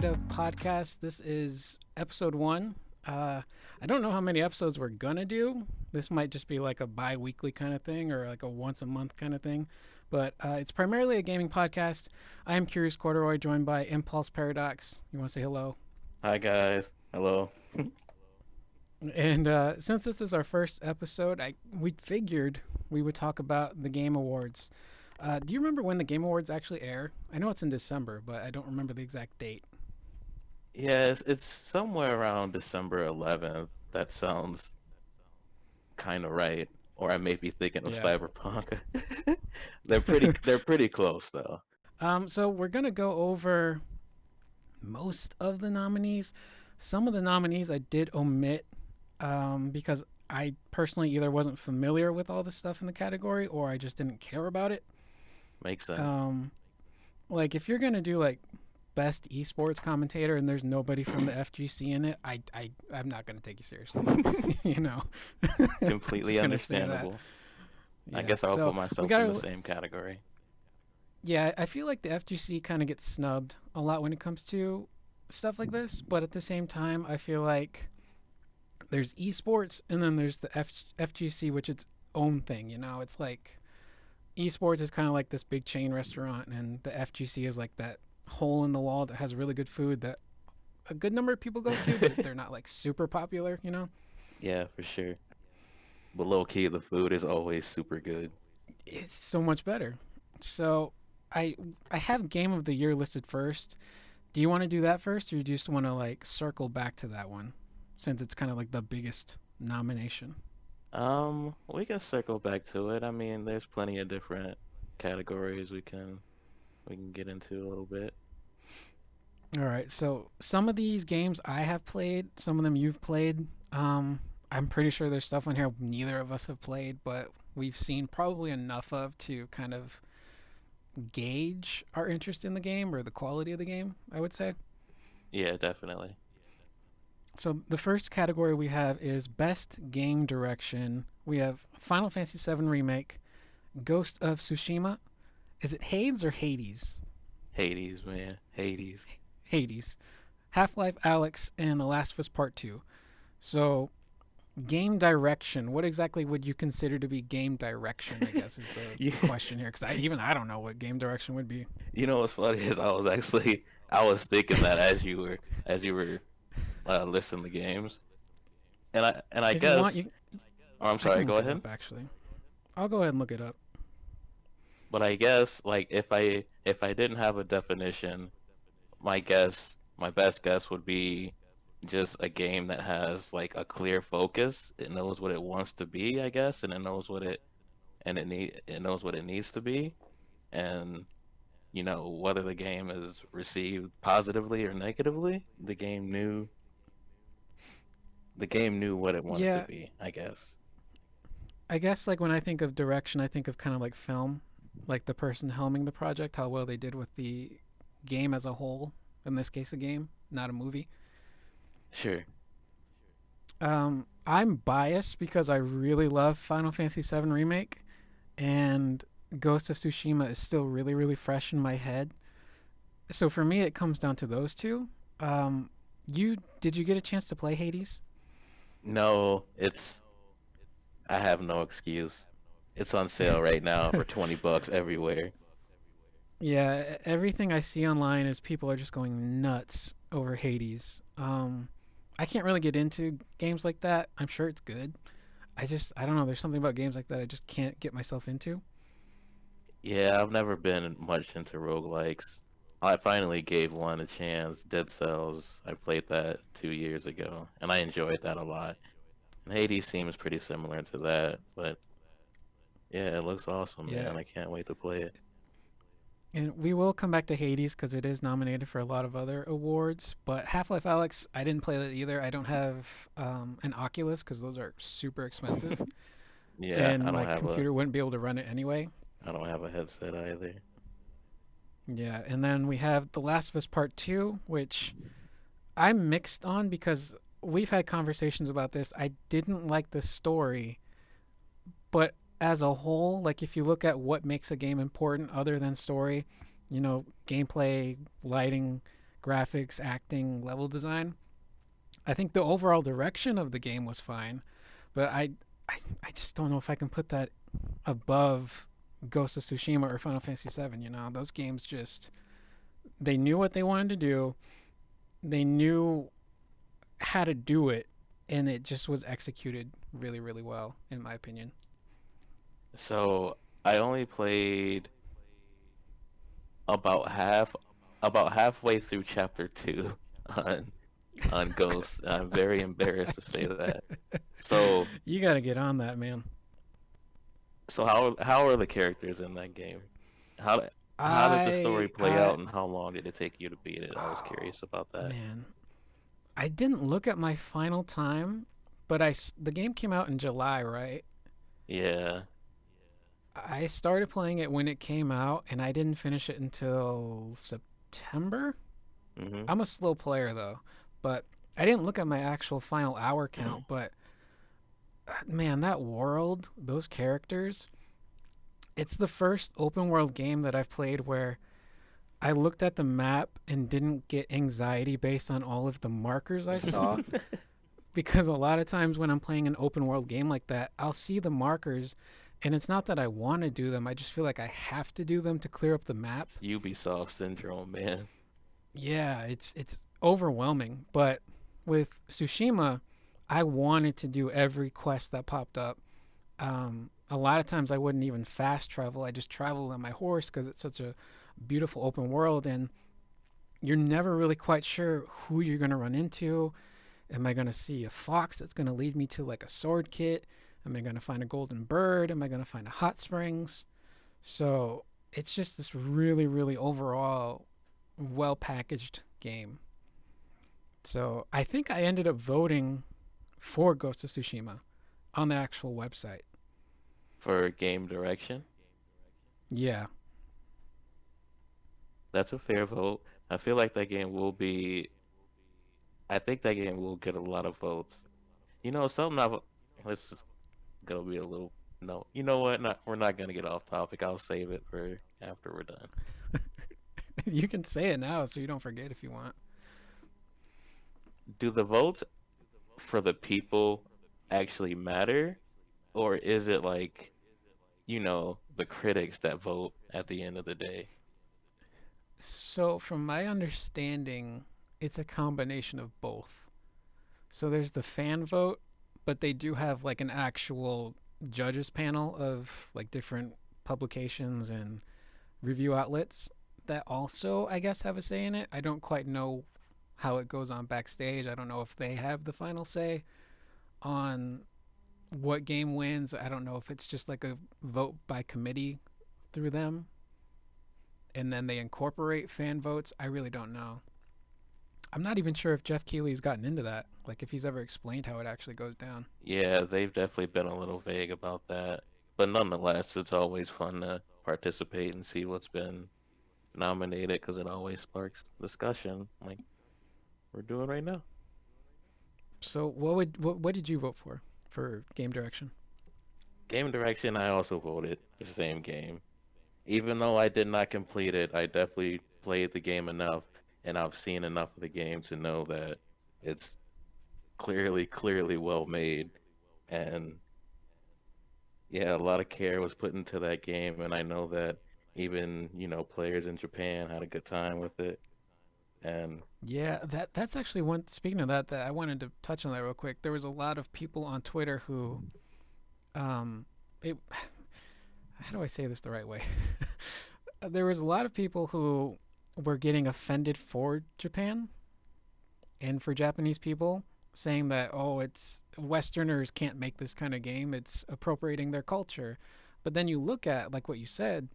Beta podcast. This is episode 1. I don't know how many episodes we're gonna do. This might just be like a bi-weekly kind of thing or like a once a month kind of thing. But it's primarily a gaming podcast. I am Curious Corduroy, joined by Impulse Paradox. You want to say hello? Hi guys. Hello. And since this is our first episode, we figured we would talk about the Game Awards. Do you remember when the Game Awards actually air? I know it's in December, but I don't remember the exact date. Yes, it's somewhere around December 11th. That sounds kind of right. Or I may be thinking of Yeah. Cyberpunk. They're pretty close though. So we're gonna go over most of the nominees. Some of the nominees I did omit because I personally either wasn't familiar with all the stuff in the category or I just didn't care about it. Makes sense. Like if you're gonna do like best esports commentator and there's nobody from the FGC in it, I'm not gonna take you seriously. you know, Completely just gonna say that. understandable. I Yeah. guess I'll So put myself gotta, in the same category. yeah, I feel like the FGC kind of gets snubbed a lot when it comes to stuff like this, but at the same time, I feel like there's esports and then there's the FGC, which is its own thing. You know, it's like esports is kind of like this big chain restaurant, and the FGC is like that hole in the wall that has really good food that a good number of people go to, but they're not like super popular. You know, Yeah, for sure. But low key, the food is always super good. it's so much better. So I I have Game of the Year listed first. Do you want to do that first, or do you just want to like circle back to that one, since it's kind of like the biggest nomination? We can circle back to it. I mean, there's plenty of different categories we can get into a little bit. All right. So some of these games I have played, some of them you've played. I'm pretty sure there's stuff on here neither of us have played, but we've seen probably enough of to kind of gauge our interest in the game or the quality of the game, I would say. Yeah, definitely. So the first category we have is Best Game Direction. We have Final Fantasy VII Remake, Ghost of Tsushima. Is it Hades or Hades? Hades, man. Hades. Hades. Half-Life Alyx and The Last of Us Part 2. So game direction. What exactly would you consider to be game direction, I guess is Yeah. the question here. Because I don't know what game direction would be. You know what's funny is I was thinking that as you were listing the games, and I If you want, guess oh, I'm I can sorry, look go it ahead. up, actually. I'll go ahead and look it up. But I guess like if I didn't have a definition, my best guess would be just a game that has like a clear focus. It knows what it wants to be, I guess, and it knows what it needs to be, and whether the game is received positively or negatively, the game knew what it wanted to Yeah, be, I guess. I guess like when I think of direction, I think of kind of like film, like the person helming the project, how well they did with the game as a whole. In this case, a game, not a movie. Sure. I'm biased because I really love Final Fantasy VII Remake, and Ghost of Tsushima is still really, really fresh in my head. So for me, it comes down to those two. You did you get a chance to play Hades? No, I have no excuse. It's on sale right now for $20 everywhere. Yeah, everything I see online is people are just going nuts over Hades. I can't really get into games like that. I'm sure it's good. I don't know. There's something about games like that I just can't get myself into. Yeah, I've never been much into roguelikes. I finally gave one a chance, Dead Cells. I played that 2 years ago, and I enjoyed that a lot. And Hades seems pretty similar to that, but yeah, it looks awesome, Yeah, man. I can't wait to play it. and we will come back to Hades because it is nominated for a lot of other awards. But Half-Life Alyx, I didn't play that either. I don't have an Oculus because those are super expensive, Yeah, and my computer wouldn't be able to run it anyway. I don't have a headset either. Yeah, and then we have The Last of Us Part 2, which I'm mixed on because we've had conversations about this. I didn't like the story, but as a whole, like if you look at what makes a game important other than story, gameplay, lighting, graphics, acting, level design. I think the overall direction of the game was fine, but I just don't know if I can put that above Ghost of Tsushima or Final Fantasy VII. You know, those games just they knew what they wanted to do, they knew how to do it, and it just was executed really, really well, in my opinion. So I only played about half, about halfway through chapter two on Ghost. I'm very embarrassed to say that. So You got to get on that, man. so how are the characters in that game? How how does the story play I out, and how long did it take you to beat it? I was oh curious about that. man, I didn't look at my final time, but the game came out in July, right? Yeah. I started playing it when it came out, and I didn't finish it until September. Mhm. I'm a slow player though, but I didn't look at my actual final hour count. But man, that world, those characters, it's the first open world game that I've played where I looked at the map and didn't get anxiety based on all of the markers I saw. Because a lot of times when I'm playing an open world game like that, I'll see the markers, and it's not that I want to do them, I just feel like I have to do them to clear up the map. It's Ubisoft syndrome, man. Yeah, it's overwhelming. But with Tsushima, I wanted to do every quest that popped up. A lot of times I wouldn't even fast travel. I just traveled on my horse because it's such a beautiful open world, and you're never really quite sure who you're going to run into. Am I going to see a fox that's going to lead me to like a sword kit? Am I going to find a golden bird? Am I going to find a hot springs? So it's just this really, really overall well packaged game. So I think I ended up voting for Ghost of Tsushima on the actual website. For game direction, Yeah. that's a fair vote. I feel like that game will be. I think that game will get a lot of votes. You know, something I've. This is gonna be a little. No, you know what? Not, we're not gonna get off topic. I'll save it for after we're done. You can say it now so you don't forget if you want. Do the votes for the people actually matter, or is it like, the critics that vote at the end of the day? So, from my understanding, it's a combination of both. So, there's the fan vote, but they do have like an actual judges panel of like different publications and review outlets that also, I guess, have a say in it. I don't quite know how it goes on backstage. I don't know if they have the final say on what game wins. I don't know if it's just like a vote by committee through them and then they incorporate fan votes. I really don't know. I'm not even sure if Jeff Keighley's gotten into that, like if he's ever explained how it actually goes down. Yeah, they've definitely been a little vague about that. But nonetheless, it's always fun to participate and see what's been nominated because it always sparks discussion, like we're doing right now. So what did you vote for game direction? Game direction, I also voted the same game. Even though I did not complete it, I definitely played the game enough and I've seen enough of the game to know that it's clearly well made. And yeah, a lot of care was put into that game, and I know that even, players in Japan had a good time with it. And Yeah, that's actually one. Speaking of that, that I wanted to touch on that real quick. There was a lot of people on Twitter who, um, it, how do I say this the right way? There was a lot of people who were getting offended for Japan and for Japanese people, saying that it's Westerners can't make this kind of game. It's appropriating their culture. But then you look at like what you said.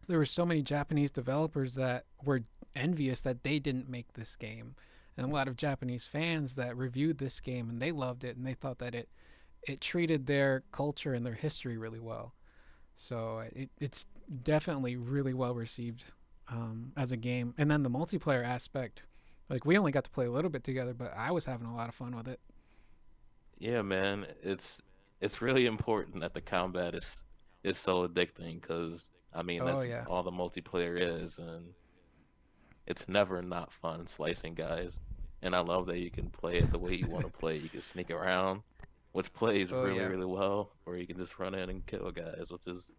There were so many Japanese developers that were envious that they didn't make this game, and a lot of Japanese fans that reviewed this game and they loved it and they thought that it treated their culture and their history really well. So it's definitely really well received as a game. And then the multiplayer aspect, like we only got to play a little bit together, but I was having a lot of fun with it. yeah, man, it's really important that the combat is so addicting because I mean Oh that's yeah. all the multiplayer is, and it's never not fun slicing guys. And I love that you can play it the way you want to play. You can sneak around, which plays Oh really, yeah. really well, or you can just run in and kill guys, which is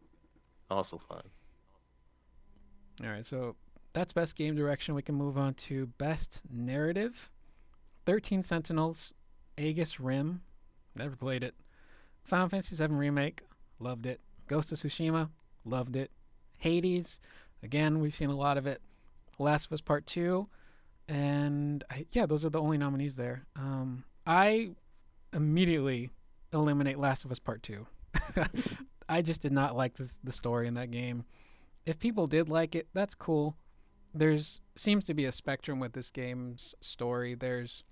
also fun. All right, so that's best game direction. We can move on to best narrative. 13 Sentinels, Aegis Rim, never played it. Final Fantasy VII Remake, loved it. Ghost of Tsushima, loved it. Hades, again, we've seen a lot of it. Last of Us Part 2, and yeah, those are the only nominees there. I immediately eliminate Last of Us Part 2. I just did not like the story in that game. If people did like it, that's cool. There's seems to be a spectrum with this game's story. There's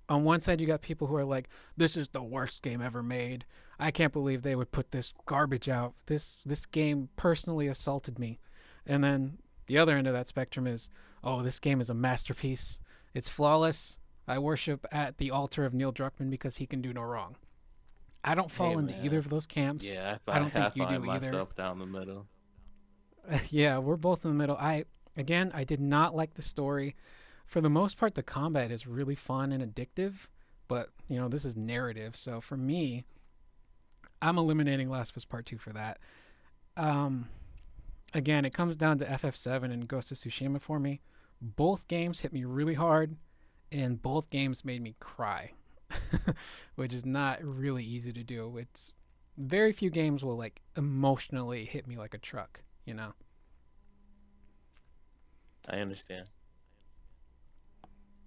on one side you got people who are like, this is the worst game ever made. I can't believe they would put this garbage out. This game personally assaulted me. And then the other end of that spectrum is, oh, this game is a masterpiece. It's flawless. I worship at the altar of Neil Druckmann because he can do no wrong. I don't Hey fall into either man, of those camps. yeah, I don't I think you find do either. myself down the middle. Yeah, we're both in the middle. I did not like the story. For the most part, the combat is really fun and addictive, but this is narrative. So for me, I'm eliminating Last of Us Part 2 for that. Um, Again, it comes down to FF7 and Ghost of Tsushima for me. Both games hit me really hard, and both games made me cry, which is not really easy to do. It's very few games will like emotionally hit me like a truck. I understand.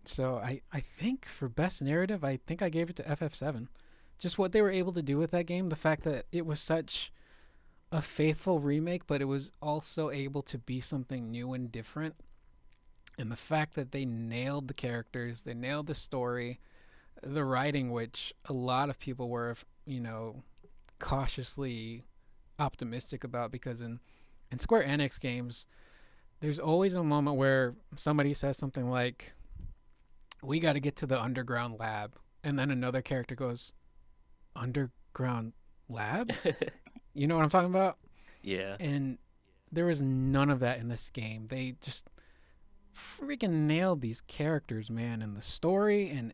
So I think for best narrative, I think I gave it to FF7. Just what they were able to do with that game, the fact that it was such a faithful remake, but it was also able to be something new and different. And the fact that they nailed the characters, they nailed the story, the writing, which a lot of people were, cautiously optimistic about because in Square Enix games, there's always a moment where somebody says something like, we got to get to the underground lab. And then another character goes, underground lab? You know what I'm talking about? Yeah. And there was none of that in this game. They just freaking nailed these characters, man, and the story, and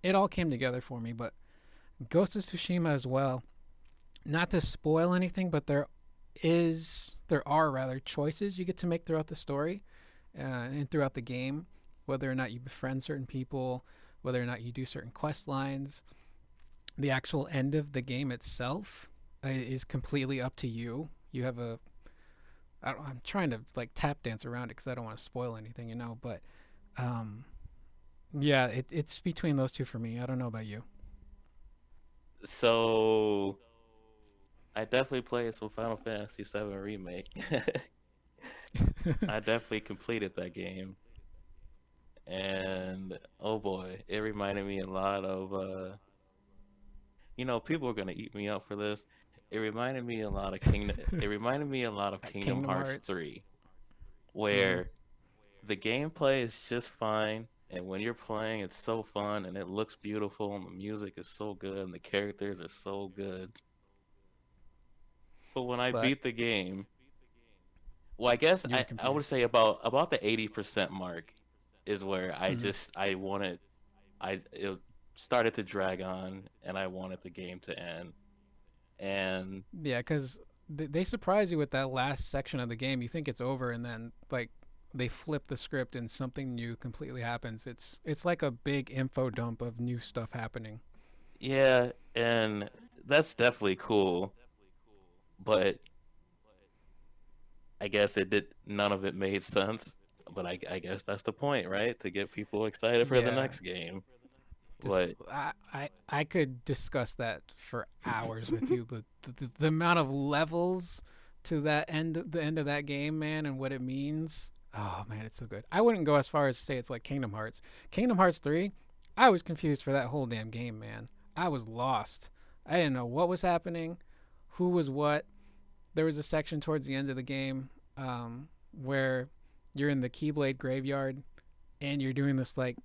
it all came together for me. But Ghost of Tsushima as well. Not to spoil anything, but there are rather choices you get to make throughout the story and throughout the game, whether or not you befriend certain people, whether or not you do certain quest lines. The actual end of the game itself is completely up to you. You have I'm trying to like tap dance around it because I don't want to spoil anything, but yeah, it's between those two for me. I don't know about you. So I definitely played some Final Fantasy VII Remake. I definitely completed that game, and oh boy, it reminded me a lot of people are gonna eat me up for this. It reminded me a lot of Kingdom. It reminded me a lot of Kingdom Kingdom Hearts Hearts. 3, Mm-hmm. where the gameplay is just fine, and when you're playing, it's so fun, and it looks beautiful, and the music is so good, and the characters are so good. But when I But beat the game, well, I guess you were I would confused. say about the 80% mark is where Mm-hmm. I wanted it started to drag on, and I wanted the game to end. And Yeah, because they surprise you with that last section of the game. You think it's over, and then like they flip the script and something new completely happens. It's like a big info dump of new stuff happening. yeah, and that's definitely cool, but I guess it did none of it made sense. But I guess that's the point, right? To get people excited for the Yeah, next game. just But I could discuss that for hours with you. The amount of levels to the end of that game, man, and what it means. Oh man, it's so good. I wouldn't go as far as to say it's like Kingdom Hearts. Kingdom Hearts 3, I was confused for that whole damn game, man. I was lost. I didn't know what was happening, who was what. There was a section towards the end of the game where you're in the Keyblade graveyard and you're doing this like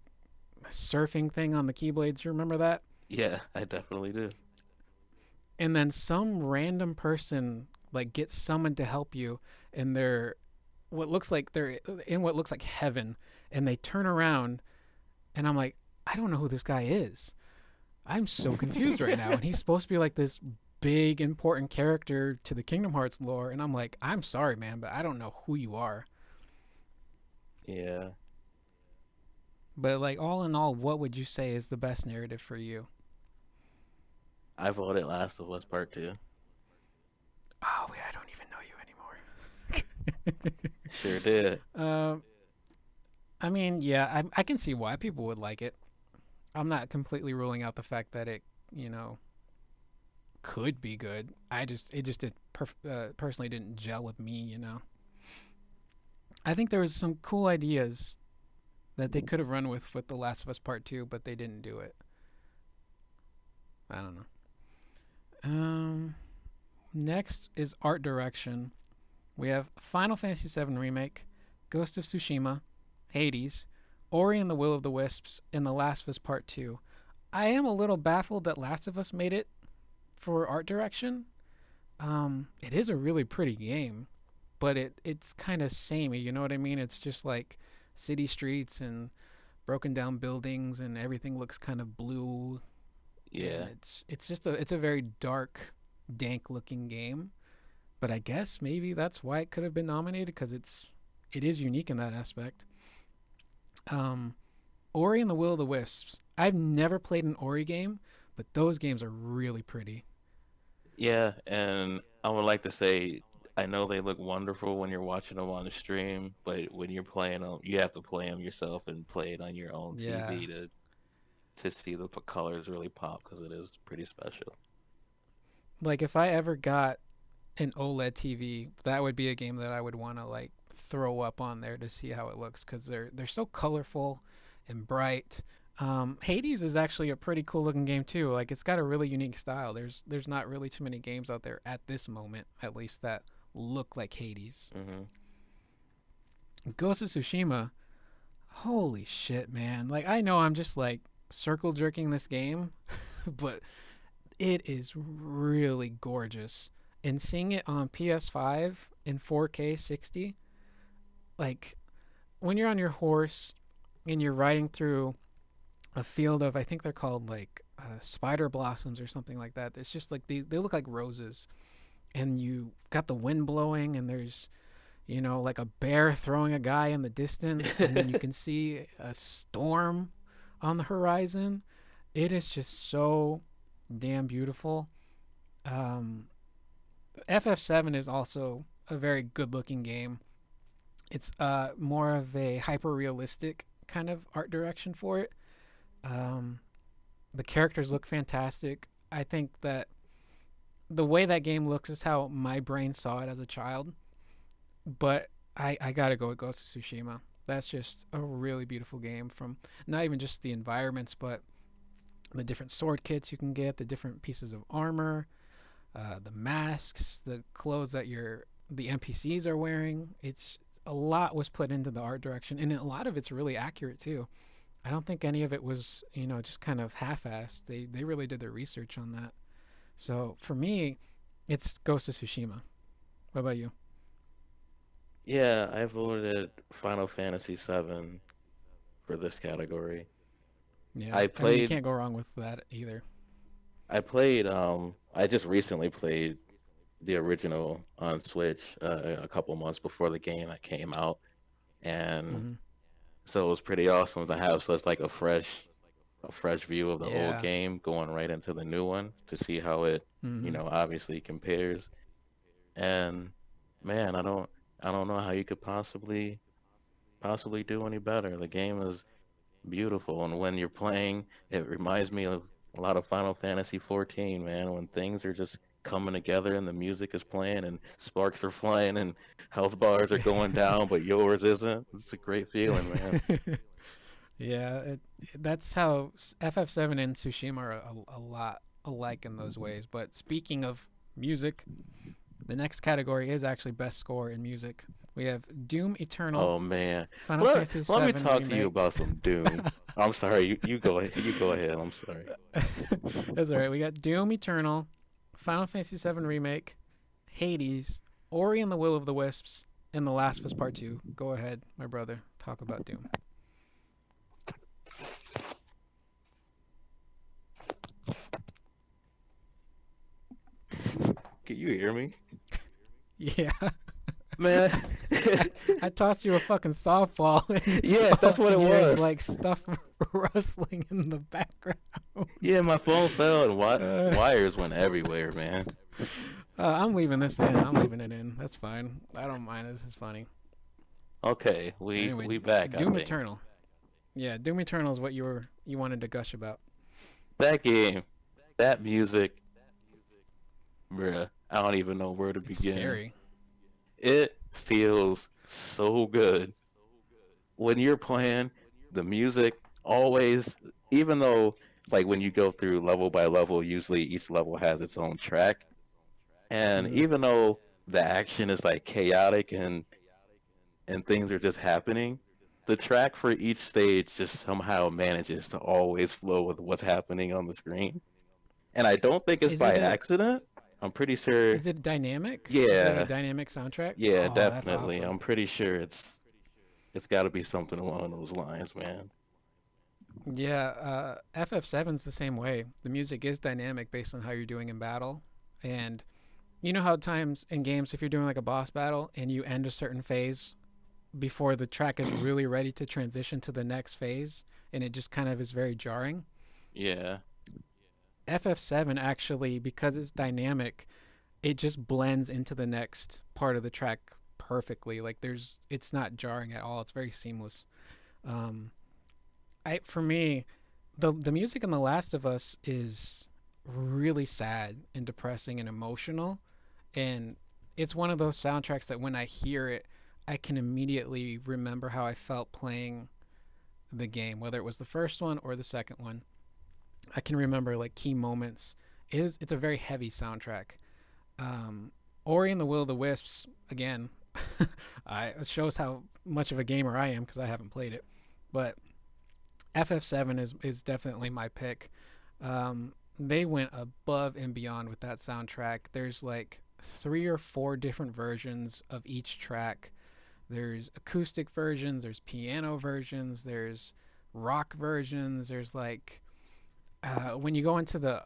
surfing thing on the Keyblades. You remember that? yeah, I definitely do. And then some random person like gets summoned to help you, and they're what looks like they're in what looks like heaven, and they turn around, and I'm like, I don't know who this guy is. I'm so confused right now. And he's supposed to be like this big important character to the Kingdom Hearts lore, and I'm like, I'm sorry, man, but I don't know who you are. Yeah, But like all in all, what would you say is the best narrative for you? I voted Last of Us Part 2. Oh wait, I don't even know you anymore. Sure did. um, I mean, yeah, I can see why people would like it. I'm not completely ruling out the fact that it, you know, could be good. It just personally didn't gel with me. You know, I think there was some cool ideas that they could have run with The Last of Us Part Two, but they didn't do it. I don't know. Um, Next is art direction. We have Final Fantasy VII Remake, Ghost of Tsushima, Hades, Ori and the Will of the Wisps, and The Last of Us Part 2. I am a little baffled that Last of Us made it for art direction. It is a really pretty game, but it's kind of samey, you know what I mean? It's just like city streets and broken down buildings and everything looks kind of blue, and Yeah. it's a very dark, dank looking game. But I guess maybe that's why it could have been nominated because it is unique in that aspect. Um, Ori and the Will of the Wisps. I've never played an Ori game, but those games are really pretty. Yeah, and I would like to say I know they look wonderful when you're watching them on the stream, but when you're playing them, you have to play them yourself and play it on your own Yeah, TV to see the colors really pop because it is pretty special. like if I ever got an OLED TV, that would be a game that I would want to like throw up on there to see how it looks because they're so colorful and bright. Hades is actually a pretty cool looking game too. Like it's got a really unique style. There's not really too many games out there at this moment, at least that look like Hades. Hmm. Ghost of Tsushima, holy shit, man! Like I know I'm just like circle jerking this game, but it is really gorgeous. And seeing it on PS5 in 4K 60, like when you're on your horse and you're riding through a field of, I think they're called like spider blossoms or something like that. It's just like they look like roses, and you got the wind blowing, and there's, you know, like a bear throwing a guy in the distance, and then you can see a storm on the horizon. It is just so damn beautiful. Um, FF7 is also a very good looking game. It's more of a hyper realistic kind of art direction for it. Um, the characters look fantastic. I think that the way that game looks is how my brain saw it as a child. But I gotta go with Ghost of Tsushima. That's just a really beautiful game from not even just the environments, but the different sword kits you can get, the different pieces of armor, the masks, the clothes that the NPCs are wearing. It's a lot was put into the art direction, and a lot of it's really accurate too. I don't think any of it was, you know, just kind of half-assed. They really did their research on that. So for me, it's Ghost of Tsushima. What about you? Yeah, I voted Final Fantasy VII for this category. Yeah, I I mean you played can't go wrong with that either. I just recently played the original on Switch a couple months before the game that came out, and Hmm. so it was pretty awesome to have such like a fresh view of the old Yeah. game going right into the new one to see how it, Hmm. obviously compares. And man, I don't know how you could possibly do any better. The game is beautiful, and when you're playing, it reminds me of a lot of Final Fantasy 14, man, when things are just coming together and the music is playing and sparks are flying and health bars are going down, but yours isn't. It's a great feeling, man. Yeah, that's how FF7 and Tsushima are a lot alike in those ways. But speaking of music, the next category is actually best score in music. We have Doom Eternal, Oh man. Final Fantasy Let me VII talk to you Remake. about some Doom. I'm sorry, you go ahead. You go ahead. I'm sorry. That's all right. We got Doom Eternal, Final Fantasy VII Remake, Hades, Ori and the Will of the Wisps, and The Last of Us Part 2. Go ahead, my brother. Talk about Doom. Can you hear me? Yeah. Man. I, I tossed you a fucking softball, and Yeah, all that's I what can it hear is was. like stuff rustling in the background. Yeah, my phone fell and Uh, wires went everywhere, man. I'm leaving this in. I'm leaving it in. That's fine. I don't mind. This is funny. Okay, we Anyway, we back, I Doom think. Eternal. Yeah, Doom Eternal is what you wanted to gush about. That game, that music, bruh, I don't even know where to It's begin. scary. It feels so good when you're playing the music always, even though like when you go through level by level, usually each level has its own track. And Mm. even though the action is like chaotic and things are just happening, the track for each stage just somehow manages to always flow with what's happening on the screen. And I don't think it's Is by it a accident. I'm pretty sure. is it dynamic? Is it a Yeah, dynamic soundtrack? yeah, Oh, that's definitely. awesome. I'm pretty sure it's got to be something along those lines, man. Yeah, FF7's the same way. The music is dynamic based on how you're doing in battle. And you know how at times in games, if you're doing like a boss battle and you end a certain phase before the track is really ready to transition to the next phase, and it just kind of is very jarring? Yeah. FF7 actually, because it's dynamic, it just blends into the next part of the track perfectly. Like it's not jarring at all. It's very seamless. Um, for me, the music in The Last of Us is really sad and depressing and emotional, and it's one of those soundtracks that when I hear it, I can immediately remember how I felt playing the game, whether it was the first one or the second one. I can remember like key moments. It's a very heavy soundtrack. Um, Ori and the Will of the Wisps again. It shows how much of a gamer I am because I haven't played it, but FF7 is definitely my pick. They went above and beyond with that soundtrack. There's like 3 or 4 different versions of each track. There's acoustic versions, there's piano versions, there's rock versions, there's like when you go into the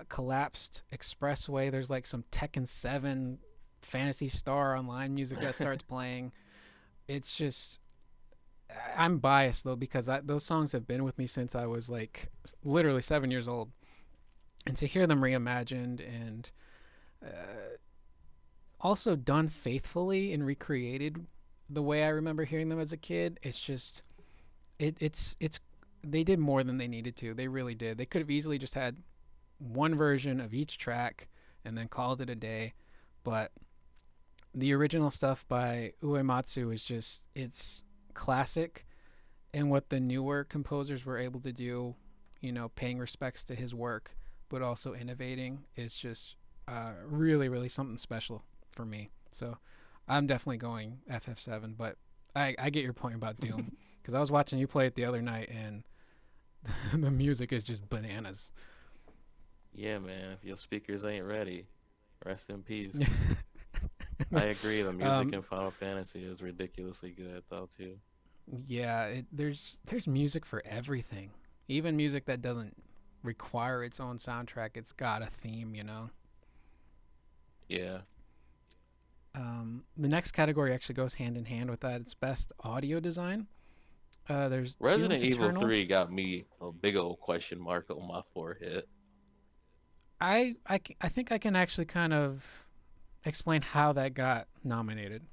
collapsed expressway, there's like some Tekken 7 Fantasy Star Online music that starts playing. It's just I'm biased though because those songs have been with me since I was like literally 7 years old, and to hear them reimagined and also done faithfully and recreated the way I remember hearing them as a kid, it's just it's they did more than they needed to. They really did. They could have easily just had one version of each track and then called it a day, but the original stuff by Uematsu is just it's classic, and what the newer composers were able to do, paying respects to his work but also innovating is just really really something special for me. So I'm definitely going FF7, but I get your point about Doom because I was watching you play it the other night and the music is just bananas. Yeah, man. If your speakers ain't ready, rest in peace. I agree. The music um, in Final Fantasy is ridiculously good, though, too. yeah, there's music for everything, even music that doesn't require its own soundtrack. It's got a theme. Yeah. The next category actually goes hand in hand with that. It's best audio design. There's Doom Resident Evil Eternal. 3 got me a big old question mark on my forehead. I think I can actually kind of explain how that got nominated.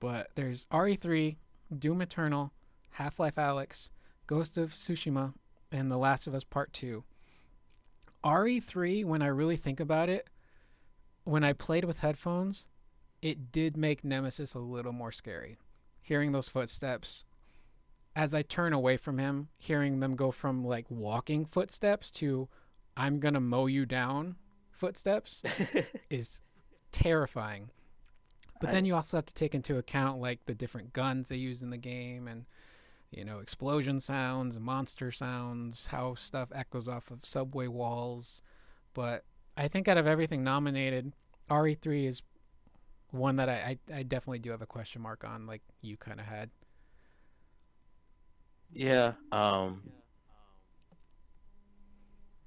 But there's RE3, Doom Eternal, Half Life Alyx, Ghost of Tsushima, and The Last of Us Part 2. RE3, when I really think about it, when I played with headphones, it did make Nemesis a little more scary. Hearing those footsteps, as I turn away from him, hearing them go from like walking footsteps to I'm gonna mow you down footsteps is terrifying. But I then you also have to take into account like the different guns they use in the game and explosion sounds, monster sounds, how stuff echoes off of subway walls. But I think out of everything nominated, RE3 is one that I definitely do have a question mark on, like you kind of had. Yeah.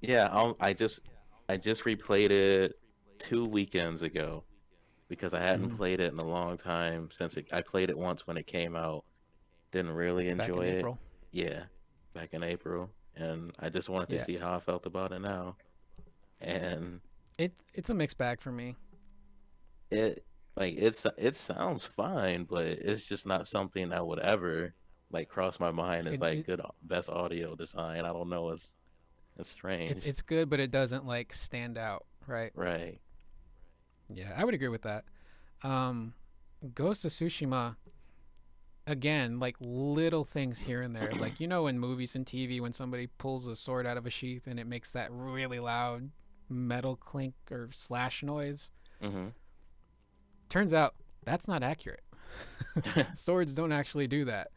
Yeah. I just replayed it 2 weekends ago because I hadn't Hmm. played it in a long time since I played it once when it came out. Didn't really Back enjoy in it. April. Yeah, back in April, and I just wanted to Yeah, see how I felt about it now. And it's a mixed bag for me. it it sounds fine, but it's just not something that would ever like cross my mind as It, like it good best audio design. I don't know, it's strange. it's good, but it doesn't like stand out, right? Right. Yeah, I would agree with that. Um, Ghost of Tsushima, again, like little things here and there. Like, in movies and TV, when somebody pulls a sword out of a sheath and it makes that really loud metal clink or slash noise. Hmm. Turns out that's not accurate. Swords don't actually do that.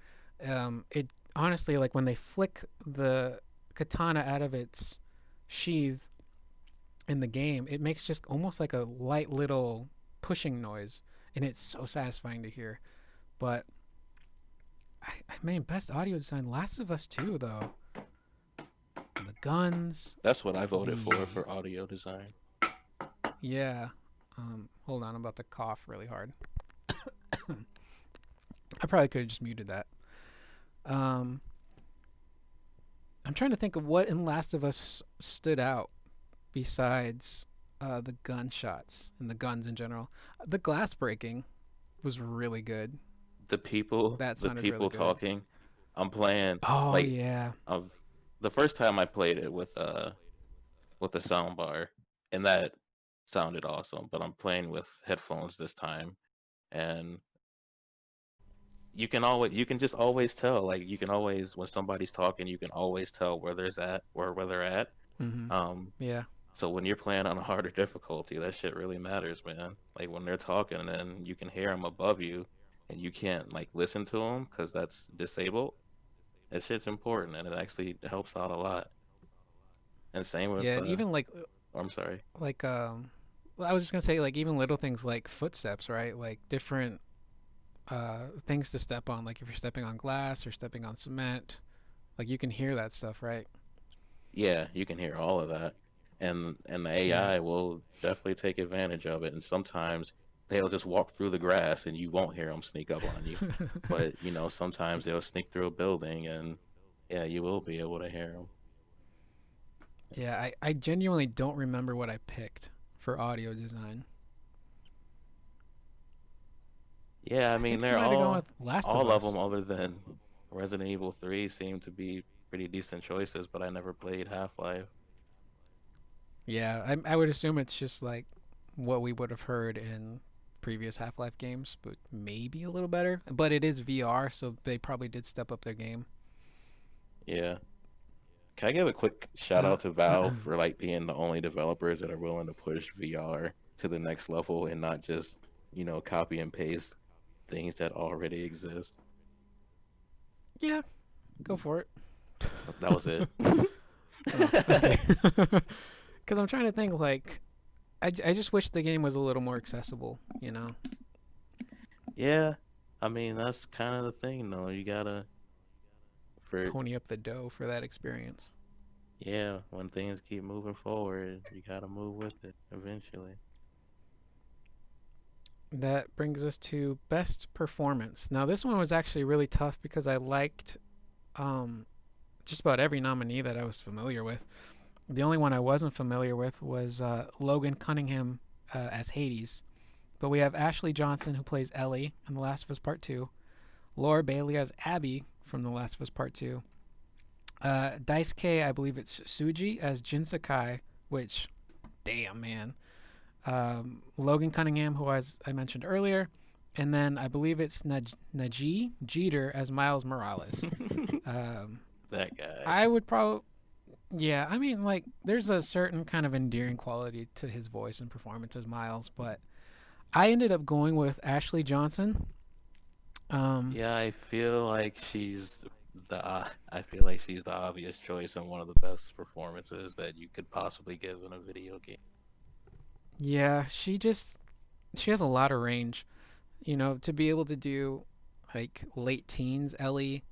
It honestly, like when they flick the katana out of its sheath in the game, it makes just almost like a light little pushing noise, and it's so satisfying to hear. But I mean, best audio design, Last of Us 2, though. The guns, That's what I voted the for audio design. yeah. Hold on, I'm about to cough really hard. I probably could have just muted that. Um, I'm trying to think of what in Last of Us stood out besides the gunshots and the guns in general. The glass breaking was really good. That The sounded really people good. talking. I'm playing Oh like yeah. of the first time I played it with a sound bar, and that sounded awesome. But I'm playing with headphones this time, and you can just always tell. Like you can always when somebody's talking, you can always tell where they're at. Mm-hmm. Um, Yeah. so when you're playing on a harder difficulty, that shit really matters, man. Like when they're talking and you can hear them above you, and you can't like listen to them because that's disabled. That shit's important, and it actually helps out a lot. And same with Yeah, and even oh, I'm sorry. like well, I was just gonna say like even little things like footsteps, right? Like different things to step on. Like if you're stepping on glass or stepping on cement, like you can hear that stuff, right? Yeah, you can hear all of that. And the Yeah. AI will definitely take advantage of it. And sometimes they'll just walk through the grass and you won't hear them sneak up on you. But, sometimes they'll sneak through a building and yeah, you will be able to hear them. Yeah, It's, I genuinely don't remember what I picked for audio design. yeah, I I mean, think I they're might have gone with Last of all of them Us. other than Resident Evil 3 seem to be pretty decent choices, but I never played Half-Life. Yeah, I would assume it's just like what we would have heard in previous Half Life games, but maybe a little better. But it is VR, so they probably did step up their game. Yeah. Can I give a quick shout Uh, out to Valve for like being the only developers that are willing to push VR to the next level and not just, copy and paste things that already exist. yeah, go for it. That was it. Oh, okay. Because I'm trying to think, like, I just wish the game was a little more accessible, Yeah, I mean that's kind of the thing though. You gotta for pony up the dough for that experience. yeah, when things keep moving forward, you gotta move with it eventually. That brings us to best performance. Now, this one was actually really tough because I liked um, just about every nominee that I was familiar with. The only one I wasn't familiar with was Logan Cunningham as Hades. But we have Ashley Johnson, who plays Ellie in The Last of Us Part 2, Laura Bailey as Abby from The Last of Us Part 2, Dice K, I believe it's Suji as Jin Sakai, which, damn, man. Logan Cunningham, who I mentioned earlier, and then I believe it's Najee Jeter as Miles Morales. Um, That guy. I would probably, yeah, I mean, like, there's a certain kind of endearing quality to his voice and performance as Miles, but I ended up going with Ashley Johnson. Um, Yeah, I feel like she's the obvious choice and one of the best performances that you could possibly give in a video game. yeah, she just She has a lot of range. To be able to do like late teens Ellie,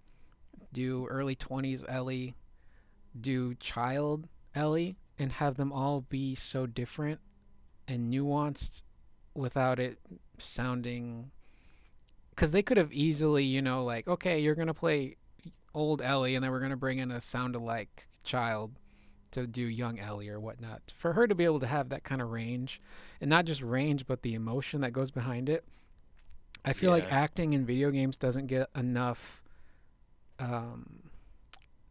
do early 20s Ellie, do child Ellie, and have them all be so different and nuanced without it sounding. Because they could have easily, like, okay, you're going to play old Ellie and then we're going to bring in a sound alike child to do young Ellie or whatnot. For her to be able to have that kind of range, and not just range, but the emotion that goes behind it, I feel like Yeah. acting in video games doesn't get enough, um,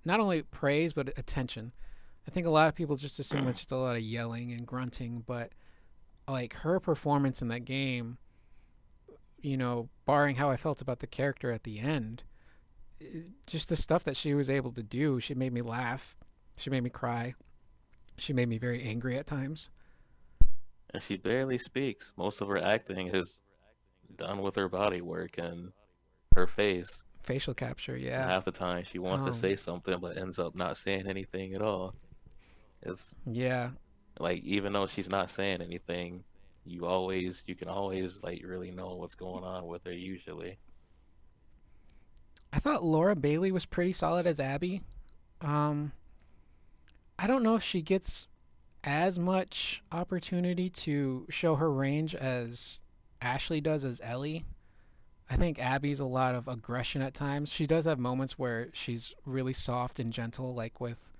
not only praise, but attention. I think a lot of people just assume it's just a lot of yelling and grunting, but like her performance in that game, barring how I felt about the character at the end, just the stuff that she was able to do, she made me laugh. She made me cry. She made me very angry at times. And she barely speaks. Most of her acting is done with her body work and her face. Facial capture, And yeah. half the time she wants to Um, say something but ends up not saying anything at all. It's yeah. like even though she's not saying anything, you can always like really know what's going on with her usually. I thought Laura Bailey was pretty solid as Abby. Um, I don't know if she gets as much opportunity to show her range as Ashley does as Ellie. I think Abby's a lot of aggression at times. She does have moments where she's really soft and gentle, like with.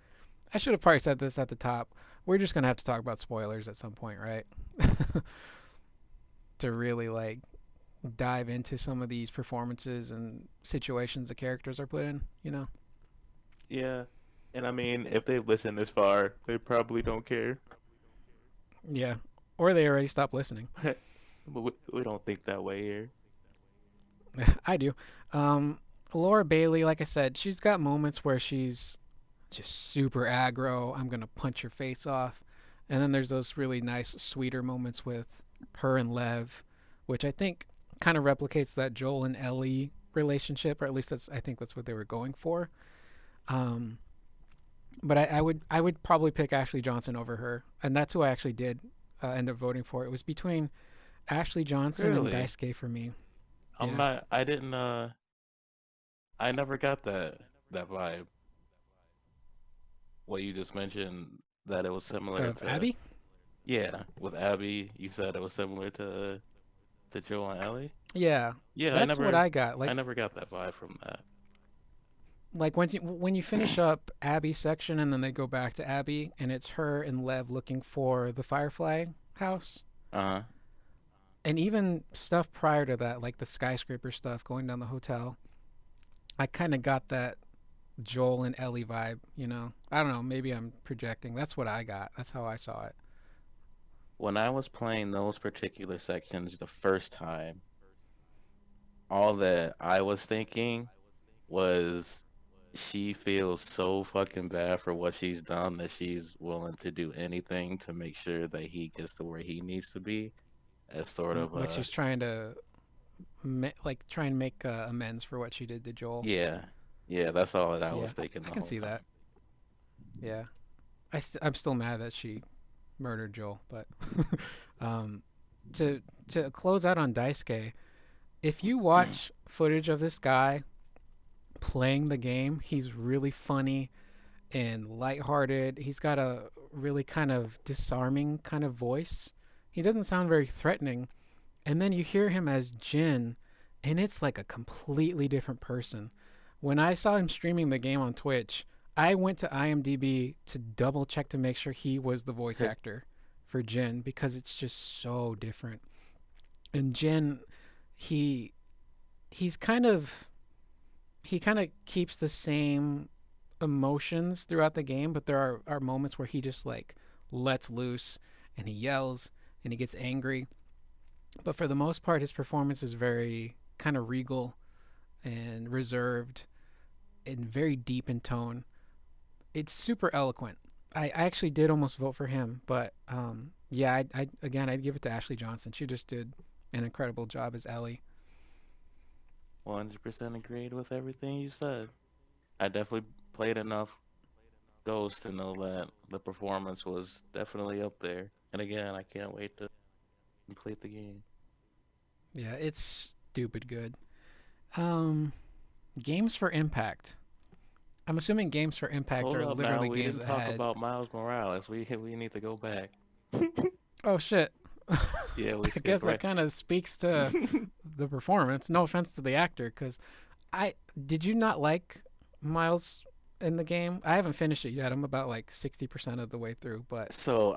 I should have probably said this at the top. We're just gonna have to talk about spoilers at some point, right? To really like dive into some of these performances and situations the characters are put in. Yeah. And I mean, if they've listened this far, they probably don't care. Yeah. Or they already stopped listening. But we don't think that way here. I do. Um, Laura Bailey, like I said, she's got moments where she's just super aggro. I'm gonna punch your face off, and then there's those really nice, sweeter moments with her and Lev, which I think kind of replicates that Joel and Ellie relationship, or at least I think that's what they were going for. Um, but I would probably pick Ashley Johnson over her, and that's who I actually did end up voting for. It was between Ashley Johnson and Really? Daisuke for me. I'm Yeah, not I didn't I never got that vibe. What you just mentioned that it was similar of to Abby. yeah, with Abby, you said it was similar to Joel and Ellie. Yeah, Yeah, that's what I got. I Like never got that vibe from that. like when you finish up Abby's section and then they go back to Abby and it's her and Lev looking for the Firefly house. Uh-huh. And even stuff prior to that, like the skyscraper stuff going down the hotel, I kind of got that Joel and Ellie vibe. I don't know, maybe I'm projecting. That's what I got. That's how I saw it. When I was playing those particular sections the first time, all that I was thinking was she feels so fucking bad for what she's done that she's willing to do anything to make sure that he gets to where he needs to be as sort of Like a she's trying to like try and make amends for what she did to Joel. yeah. Yeah, that's all that I Yeah, was thinking I the can whole see that. time. Yeah, I'm still mad that she murdered Joel, but um, to close out on Daisuke, if you watch footage of this guy playing the game, he's really funny and lighthearted. He's got a really kind of disarming kind of voice. He doesn't sound very threatening. And then you hear him as Jin, and it's like a completely different person. When I saw him streaming the game on Twitch, I went to IMDb to double check to make sure he was the voice actor for Jin because it's just so different. And Jin, he he's kind of he kind of keeps the same emotions throughout the game, but there are moments where he just like lets loose and he yells and he gets angry. But for the most part, his performance is very kind of regal and reserved and very deep in tone. It's super eloquent. I actually did almost vote for him, but yeah, again, I'd give it to Ashley Johnson. She just did an incredible job as Ellie. 100% agreed with everything you said. I definitely played enough Ghost to know that the performance was definitely up there. And again, I can't wait to complete the game. Yeah, it's stupid good. Um, games for impact. I'm assuming games for impact Hold are up now, literally we games didn't that talk had. about Miles Morales. We need to go back. Oh shit. Yeah, we I skipped guess that right. kind of speaks to the performance. No offense to the actor, because I did you not like Miles in the game? I haven't finished it yet. I'm about like 60% of the way through. But So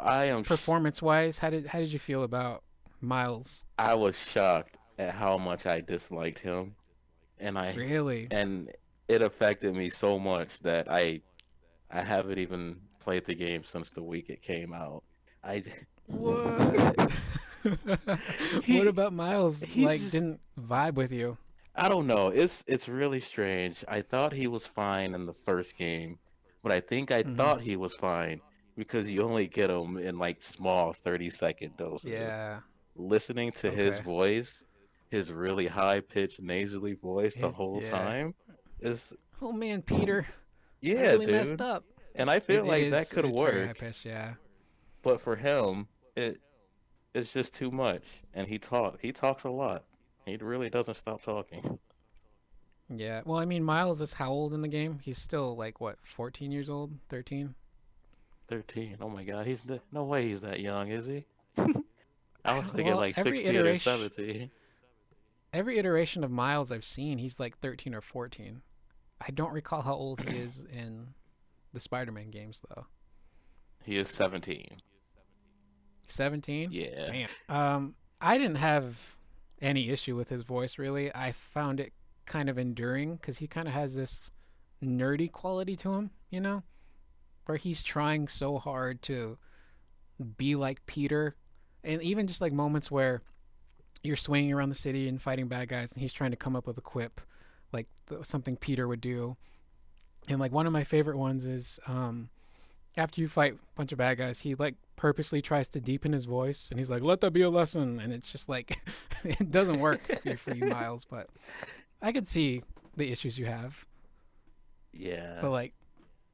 performance wise, how did you feel about Miles? I was shocked at how much I disliked him, and Really? and it affected me so much that I haven't even played the game since the week it came out. I What? What he about Miles? he's Like, just didn't vibe with you? I don't know. It's really strange. I thought he was fine in the first game, but I think I Hmm. thought he was fine because you only get him in like small 30-second doses. Yeah. Listening to his Okay. voice, his really high-pitched nasally voice the whole Yeah. time is Oh man, Peter, I yeah, really messed dude. up. And I It feel it like that is could it's very high work, pitched. Yeah. but for him, it's just too much. And he talks a lot. He really doesn't stop talking. Yeah. Well, I mean, Miles is how old in the game? He's still like what, 14 years old, 13? 13. Oh my God, no way he's that young, is he? I I was don't. thinking Well, like 16 or 17. every iteration of Miles I've seen, he's like 13 or 14. I don't recall how old he is in the Spider-Man games though. He is 17. 17? Yeah. Damn. I didn't have any issue with his voice really. I found it kind of enduring because he kind of has this nerdy quality to him, where he's trying so hard to be like Peter, and even just like moments where you're swinging around the city and fighting bad guys, and he's trying to come up with a quip, like something Peter would do. And like one of my favorite ones is after you fight a bunch of bad guys, he like purposely tries to deepen his voice, and he's like, "Let that be a lesson," and it's just like it doesn't work for you, Miles. But I could see the issues you have, Yeah. but like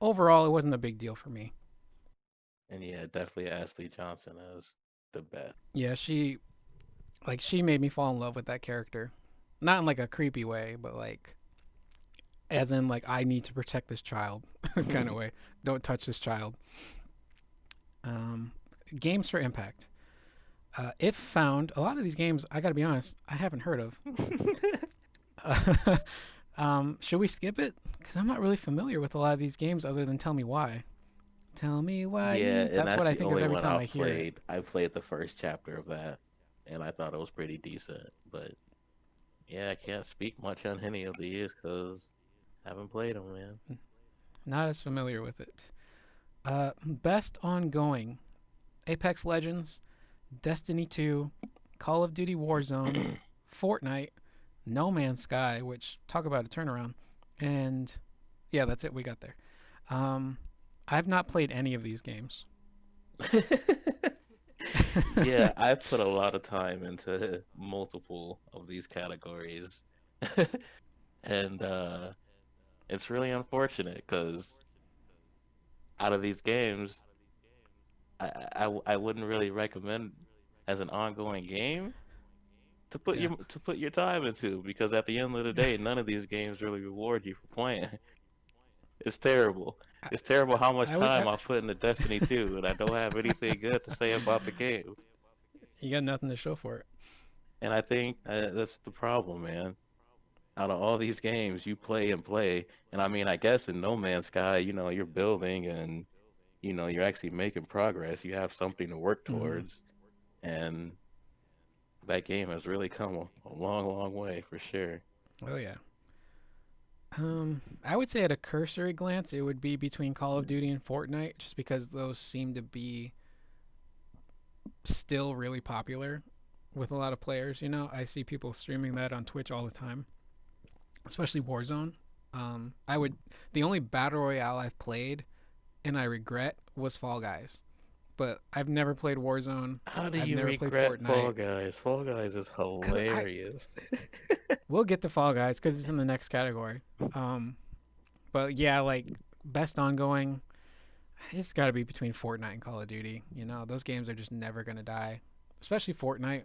overall, it wasn't a big deal for me. And yeah, definitely Ashley Johnson is the best. Yeah, she made me fall in love with that character, not in like a creepy way, but like as in like I need to protect this child kind of way. Don't touch this child. Um, games for impact. If found, a lot of these games, I got to be honest, I haven't heard of. Should we skip it? Because I'm not really familiar with a lot of these games other than Tell Me Why. Tell me Yeah, why. and That's what that's I the think of only every one time I I've hear it. played. I played the first chapter of that, and I thought it was pretty decent. But yeah, I can't speak much on any of these because I haven't played them, man. Not as familiar with it. Best ongoing Apex Legends, Destiny 2, Call of Duty Warzone, Fortnite, No Man's Sky, which talk about a turnaround, and yeah, that's it. We got there. Um, I've not played any of these games. Yeah, I put a lot of time into multiple of these categories. And it's really unfortunate because out of these games, I wouldn't really recommend as an ongoing game Yeah, to put your time into because at the end of the day, none of these games really reward you for playing. It's terrible. I, It's terrible how much I would. time I put into Destiny 2, and I don't have anything good to say about the game. You got nothing to show for it. And I think that's the problem, man. Out of all these games, you play and play, and I mean, I guess in No Man's Sky, you're building and you're actually making progress. You have something to work Mm-hmm. towards, and that game has really come a long, long way for sure. Oh yeah. I would say at a cursory glance, it would be between Call of Duty and Fortnite, just because those seem to be still really popular with a lot of players. I see people streaming that on Twitch all the time, especially Warzone. I would the only battle royale I've played and I regret was Fall Guys, but I've never played Warzone. How do I've you never played regret Fall Fortnite Guys? Fall Guys is because I hilarious. we'll get to Fall Guys because it's in the next category. Um, but yeah, like best ongoing, it's got to be between Fortnite and Call of Duty. Those games are just never gonna die, especially Fortnite.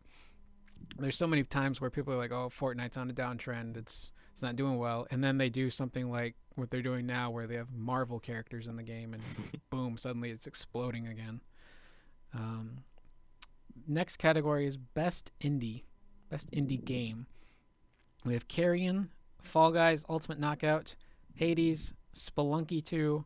There's so many times where people are like, "Oh, Fortnite's on a downtrend. It's not doing well," and then they do something like what they're doing now, where they have Marvel characters in the game, and boom, suddenly it's exploding again. Um, Next category is best indie game. We have Carrion, Fall Guys, Ultimate Knockout, Hades, Spelunky 2,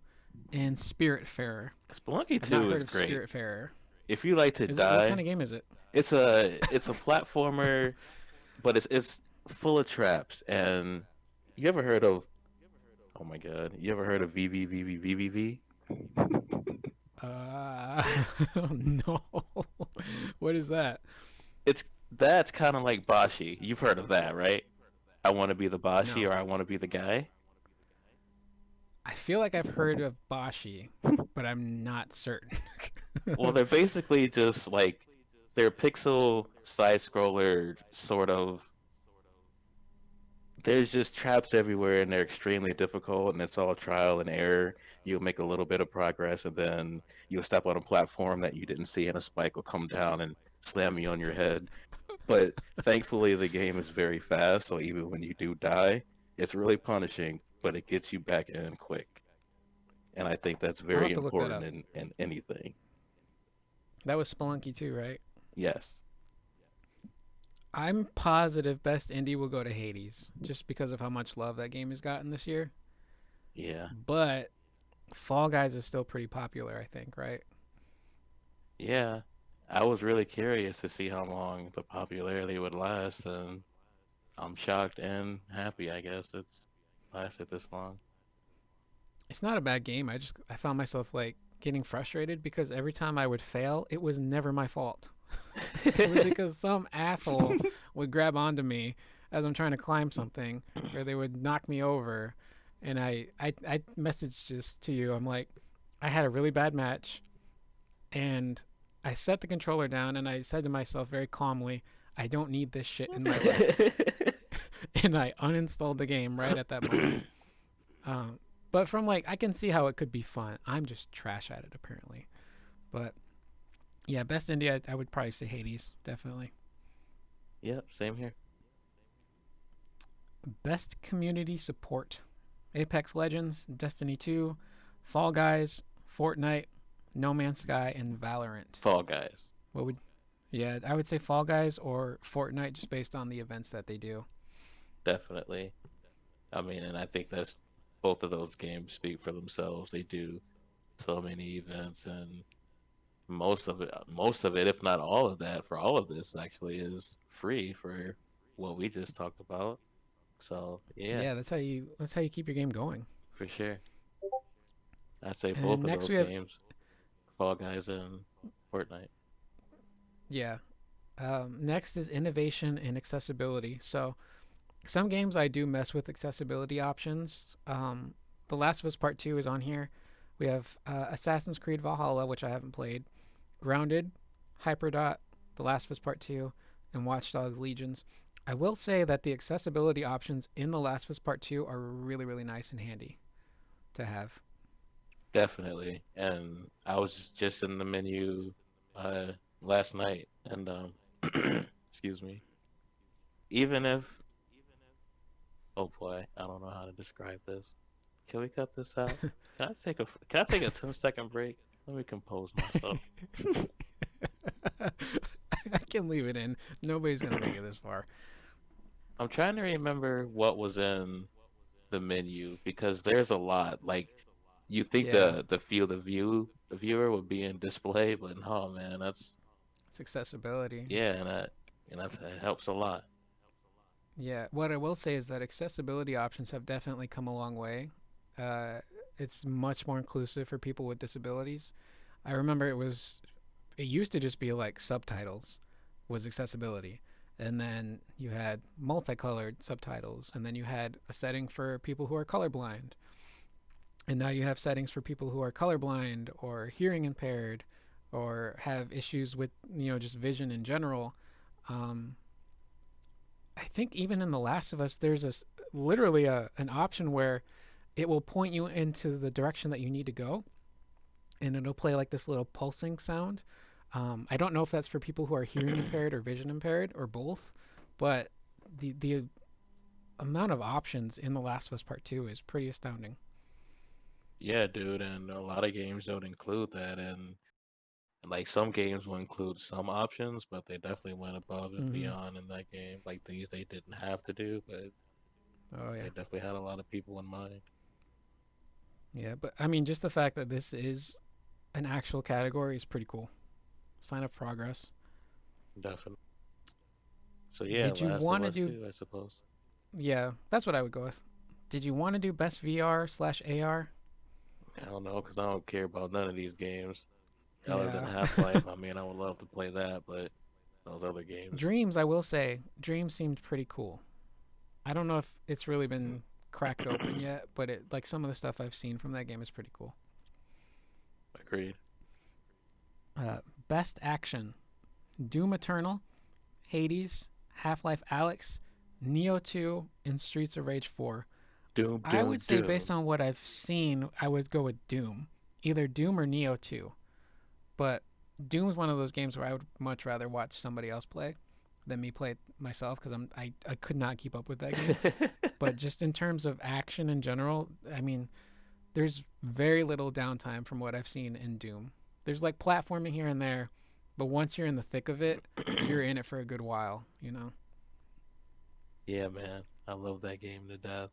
and Spiritfarer. Spelunky I've not 2 heard is of great. Spiritfarer. If you like to Is it what kind die, of game is it? it's a platformer, but it's full of traps. And you ever heard of oh my god, you ever heard of VVVVVVV? Uh, no. What is that? It's that's kind of like Bashi. You've heard of that, right? I want to be the Bashi or No. I want to be the guy. I feel like I've heard of Bashi, but I'm not certain. Well, they're basically just like they're pixel side scroller sort of. There's just traps everywhere and they're extremely difficult and it's all trial and error. You'll make a little bit of progress and then you'll step on a platform that you didn't see and a spike will come down and slam you on your head. But thankfully the game is very fast, so even when you do die, it's really punishing, but it gets you back in quick. And I think that's I'll very have to look that important up. in anything. That was Spelunky too, right? Yes. I'm positive best indie will go to Hades, just because of how much love that game has gotten this year. Yeah. But Fall Guys is still pretty popular, I think, right? Yeah. I was really curious to see how long the popularity would last, and I'm shocked and happy, I guess it's lasted this long. It's not a bad game. I found myself like getting frustrated because every time I would fail, it was never my fault. It was because some asshole would grab onto me as I'm trying to climb something, or they would knock me over. And I messaged this to you. I'm like, I had a really bad match, and I set the controller down, and I said to myself very calmly, I don't need this shit in my life. And I uninstalled the game right at that moment. Um, but from like, I can see how it could be fun. I'm just trash at it, apparently. But yeah, best indie, I would probably say Hades, definitely. Yep, same here. Best community support: Apex Legends, Destiny 2, Fall Guys, Fortnite, No Man's Sky, and Valorant. Fall Guys. What would Yeah, I would say Fall Guys or Fortnite just based on the events that they do. Definitely. I mean, and I think that's both of those games speak for themselves. They do so many events, and most of it, if not all of that, for all of this actually is free for what we just talked about. So yeah, Yeah, that's how you keep your game going. for sure. I'd say both And of next those we have games, Fall Guys and Fortnite. yeah. Next is innovation and accessibility. So some games I do mess with accessibility options. The Last of Us Part Two is on here. We have Assassin's Creed Valhalla, which I haven't played, Grounded, Hyperdot, The Last of Us Part Two, and Watch Dogs Legions. I will say that the accessibility options in The Last of Us Part Two are really, really nice and handy to have. Definitely. And I was just in the menu uh last night and excuse me. Even if oh boy, I don't know how to describe this. Can we cut this out? Can I take a 10-second break? Let me compose myself. I can leave it in. Nobody's gonna make it this far. I'm trying to remember what was in the menu because there's a lot. Like you think Yeah, the field of view the viewer would be in display, but no man, that's it's accessibility. yeah, it helps a lot. Yeah, what I will say is that accessibility options have definitely come a long way. Uh, it's much more inclusive for people with disabilities. I remember it used to just be like subtitles was accessibility. And then you had multicolored subtitles. And then you had a setting for people who are colorblind. And now you have settings for people who are colorblind or hearing impaired or have issues with, just vision in general. Um, I think even in The Last of Us, there's literally an option where it will point you into the direction that you need to go, and it'll play like this little pulsing sound. I don't know if that's for people who are hearing impaired or vision impaired or both, but the amount of options in The Last of Us Part Two is pretty astounding. Yeah, dude, and a lot of games don't include that, and like some games will include some options, but they definitely went above and Hmm. beyond in that game. Like things they didn't have to do, but Oh they yeah, definitely had a lot of people in mind. yeah. But I mean, just the fact that this is an actual category is pretty cool. Sign of progress. Definitely. So yeah, Did you Last of want to Us do? 2, I suppose. Yeah, that's what I would go with. Did you want to do best VR/AR? I don't know, because I don't care about none of these games other than Yeah. Half-Life. I mean, I would love to play that, but those other games. Dreams, I will say, Dreams seemed pretty cool. I don't know if it's really been cracked open yet, but it like some of the stuff I've seen from that game is pretty cool. Agreed. Uh, Best action: Doom Eternal, Hades, Half-Life Alyx, Neo 2, and Streets of Rage 4. Doom, I Doom, would say based Doom. on what I've seen, I would go with Doom, either Doom or Neo 2. But Doom is one of those games where I would much rather watch somebody else play than me play it myself because I could not keep up with that game. But just in terms of action in general, I mean, there's very little downtime from what I've seen in Doom. There's like platforming here and there, but once you're in the thick of it, you're in it for a good while, you know? Yeah, man. I love that game to death.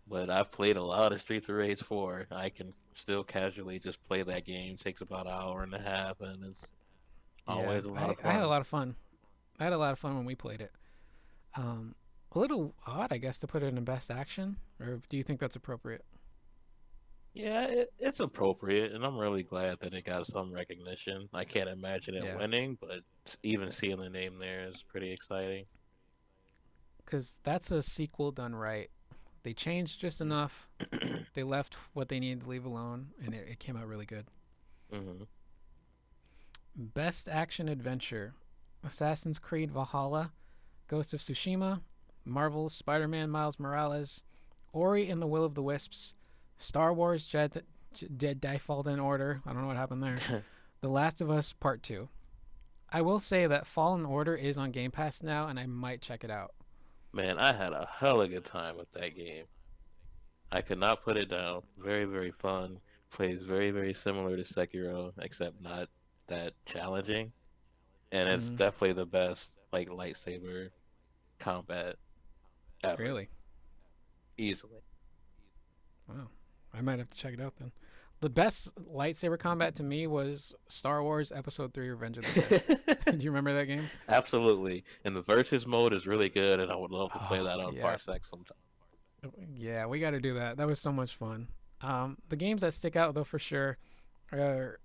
But I've played a lot of Streets of Rage 4. I can still casually just play that game. Takes about an hour and a half, and it's Yeah, always a lot of I had a fun. lot of fun. I had a lot of fun when we played it. Um, a little odd, I guess, to put it in best action, or do you think that's appropriate? Yeah, it's appropriate, and I'm really glad that it got some recognition. I can't imagine it Yeah, winning, but even seeing the name there is pretty exciting. because that's a sequel done right. They changed just enough. They left what they needed to leave alone, and it came out really good. Hmm. Best action adventure: Assassin's Creed Valhalla, Ghost of Tsushima, Marvel's Spider-Man Miles Morales, Ori and the Will of the Wisps, Star Wars Jedi Fallen Order. I don't know what happened there. The Last of Us Part 2. I will say that Fallen Order is on Game Pass now, and I might check it out. Man, I had a hella good time with that game. I could not put it down. Very, very fun. Plays very, very similar to Sekiro, except not that challenging. And it's Mm, definitely the best like lightsaber combat ever, really? easily. Wow. I might have to check it out then. The best lightsaber combat to me was Star Wars Episode 3 Revenge of the Sith. Do you remember that game? Absolutely. And the versus mode is really good, and I would love to play Oh, that on yeah. Parsec sometime. Yeah, we got to do that. That was so much fun. The games that stick out, though, for sure, are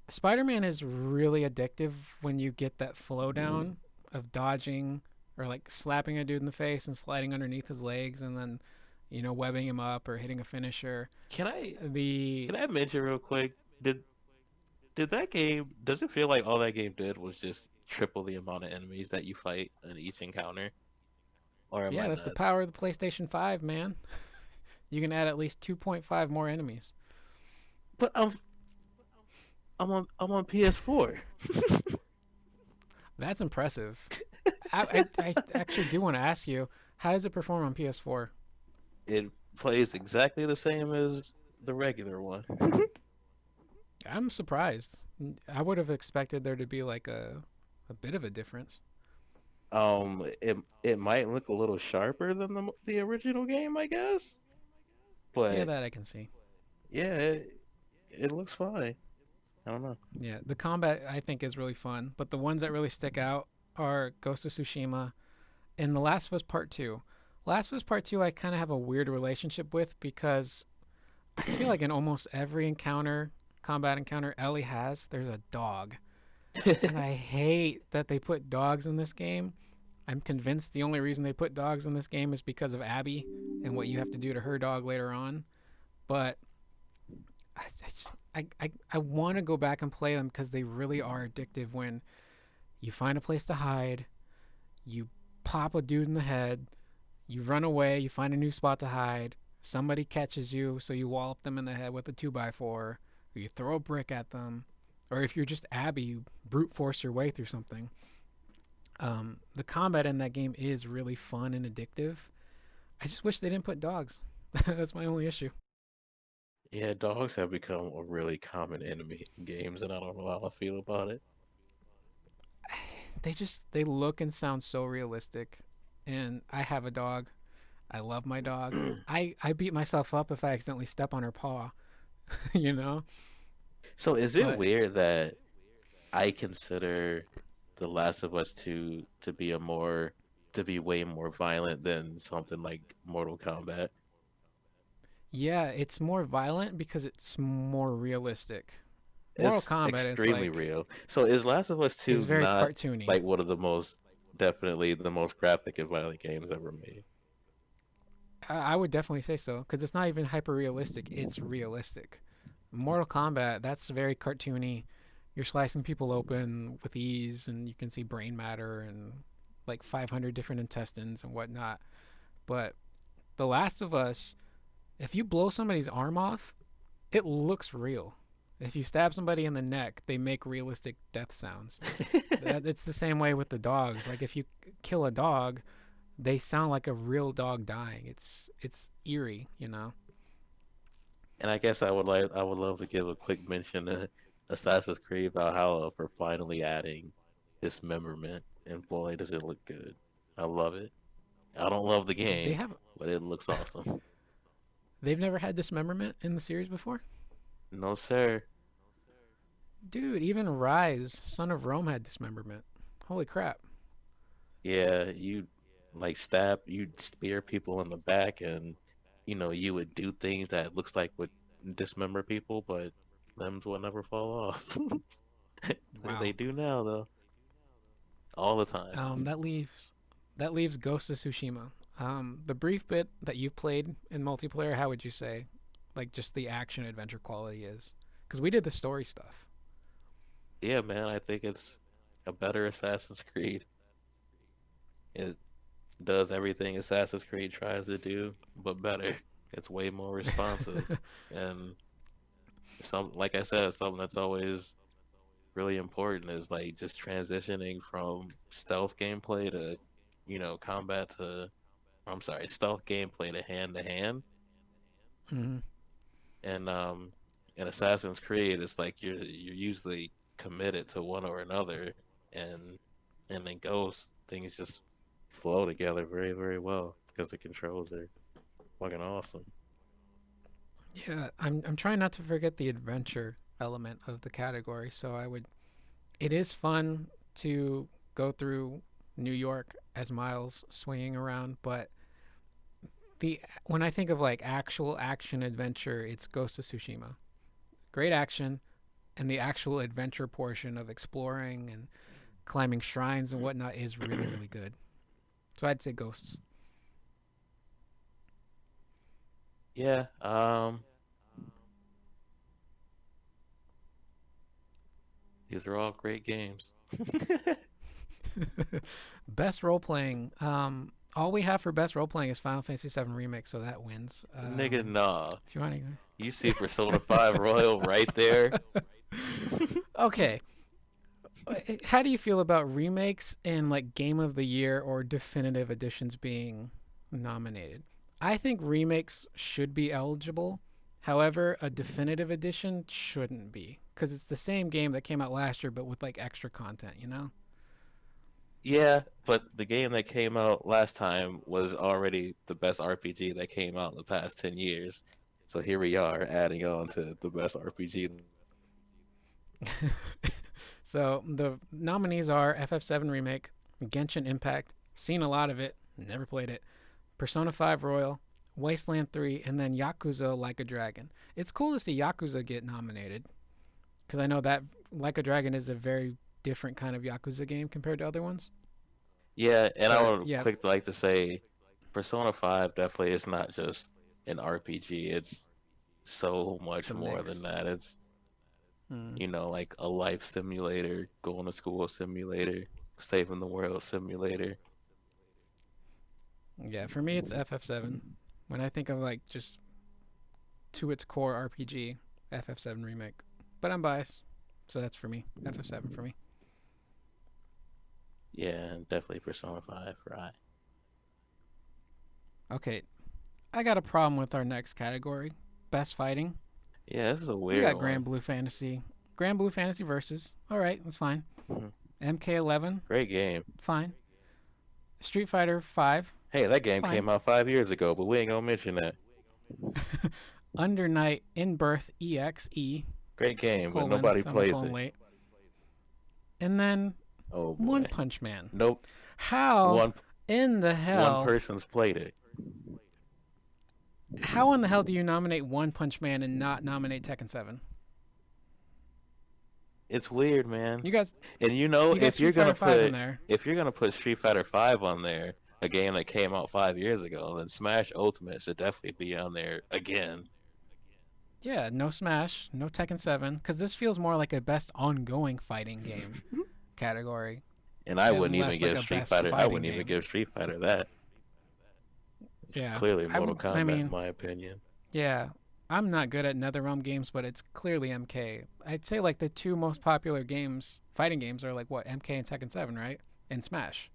Spider Man is really addictive when you get that flow down of dodging or like slapping a dude in the face and sliding underneath his legs and then, webbing him up or hitting a finisher. Can I The can I mention real quick? Did that game? Does it feel like all that game did was just triple the amount of enemies that you fight in each encounter, or am Yeah, I that's the nuts? power of the PlayStation 5, man. You can add at least 2.5 more enemies. But I'm on PS4. That's impressive. I actually do want to ask you, how does it perform on PS4? It plays exactly the same as the regular one. I'm surprised. I would have expected there to be like a bit of a difference. It might look a little sharper than the original game, I guess. Yeah, But that I can see. yeah, it looks fine. I don't know. Yeah, the combat I think is really fun, but the ones that really stick out are Ghost of Tsushima and The Last of Us Part 2. Last of Us Part 2 I kind of have a weird relationship with because I feel like in almost every combat encounter Ellie has, there's a dog. And I hate that they put dogs in this game. I'm convinced the only reason they put dogs in this game is because of Abby and what you have to do to her dog later on. But I want to go back and play them because they really are addictive when you find a place to hide, you pop a dude in the head, you run away, you find a new spot to hide, somebody catches you, so you wallop them in the head with a 2x4, or you throw a brick at them, or if you're just Abby, you brute force your way through something. The combat in that game is really fun and addictive. I just wish they didn't put dogs. That's my only issue. Yeah, dogs have become a really common enemy in games, and I don't know how I feel about it. They look and sound so realistic. And I have a dog. I love my dog. I beat myself up if I accidentally step on her paw, you know? So is it But weird that I consider The Last of Us 2 to be way more violent than something like Mortal Kombat? yeah, it's more violent because it's more realistic. Mortal It's Kombat is extremely like real. So is Last of Us is 2 very not cartoony. like one of the most definitely the most graphic and violent games ever made? I would definitely say so because it's not even hyper realistic. It's realistic. Mortal Kombat, that's very cartoony. You're slicing people open with ease, and you can see brain matter and like 500 different intestines and whatnot. But The Last of Us, if you blow somebody's arm off, it looks real. If you stab somebody in the neck, they make realistic death sounds. It's the same way with the dogs. Like if you kill a dog, they sound like a real dog dying. It's eerie, you know. And I guess I would love to give a quick mention to Assassin's Creed about how for finally adding dismemberment, and boy does it look good. I love it. I don't love the They game, have but it looks awesome. they've never had dismemberment in the series before. No sir. Dude, even Rise, Son of Rome had dismemberment. Holy crap. Yeah, you'd spear people in the back, and you would do things that looks like would dismember people, but limbs will never fall off. They Wow. do now though, all the time. That leaves Ghost of Tsushima. The brief bit that you've played in multiplayer, how would you say, like just the action adventure quality is? Because we did the story stuff. Yeah, man, I think it's a better Assassin's Creed. It does everything Assassin's Creed tries to do, but better. It's way more responsive, and like I said, something that's always really important is like just transitioning from stealth gameplay to, combat to, I'm sorry, stealth gameplay to hand. Hmm. And in Assassin's Creed, it's like you're usually committed to one or another, and in Ghost, things just flow together very, very well because the controls are fucking awesome. Yeah, I'm trying not to forget the adventure element of the category. So I would. It is fun to go through New York as Miles swinging around, but the when I think of like actual action adventure, it's Ghost of Tsushima. Great action, and the actual adventure portion of exploring and climbing shrines and whatnot is really really good. So I'd say Ghosts. Yeah, these are all great games. Best role playing. All we have for best role playing is Final Fantasy VII Remake, so that wins. Nigga, nah. If you want You see Persona 5 Royal right there? to, okay. How do you feel about remakes and like Game of the Year or definitive editions being nominated? I think remakes should be eligible. However, a definitive edition shouldn't be because it's the same game that came out last year, but with like extra content. You know? Yeah, but the game that came out last time was already the best RPG that came out in the past 10 years. So here we are adding on to the best RPG. So the nominees are FF7 Remake, Genshin Impact, seen a lot of it, never played it, Persona 5 Royal, Wasteland 3, and then Yakuza Like a Dragon. It's cool to see Yakuza get nominated because I know that Like a Dragon is a very different kind of Yakuza game compared to other ones. Yeah, and I But would yeah, quick like to say Persona 5 definitely is not just an RPG. It's so it's much a more than mix. that. It's, Mm. like a life simulator, going to school simulator, saving the world simulator. Yeah, for me it's FF7. When I think of like just to its core RPG, FF7 Remake. But I'm biased. So that's for me. FF7 for me. Yeah, definitely Persona 5 for I. Okay, I got a problem with our next category. Best fighting. Yeah, this is a We weird got one. Grand Blue Fantasy. Grand Blue Fantasy versus. All right, that's fine. Mhm. MK11, Great game. fine. Street Fighter 5, Hey, that game fine. came out 5 years ago, but we ain't gonna mention that. Under Night In Birth EXE Great game, but colon nobody plays semicolon it. late. And then Oh One boy. Punch Man. Nope. How One in the one hell? person's played it. How in the hell do you nominate One Punch Man and not nominate Tekken 7? It's weird, man. You guys, And you know, you got Street Fighter 5 in there. if you're gonna put Street Fighter 5 on there, a game that came out 5 years ago, then Smash Ultimate should definitely be on there again. Yeah, no Smash, no Tekken 7, because this feels more like a best ongoing fighting game category, And I and wouldn't even less like give a Street best Fighter. I fighting wouldn't even game. give Street Fighter that. It's Yeah, clearly I Mortal would. I Kombat, in mean, my opinion. yeah, I'm not good at NetherRealm games, but it's clearly MK. I'd say like the two most popular games, fighting games, are like what MK and Tekken 7, right? And Smash.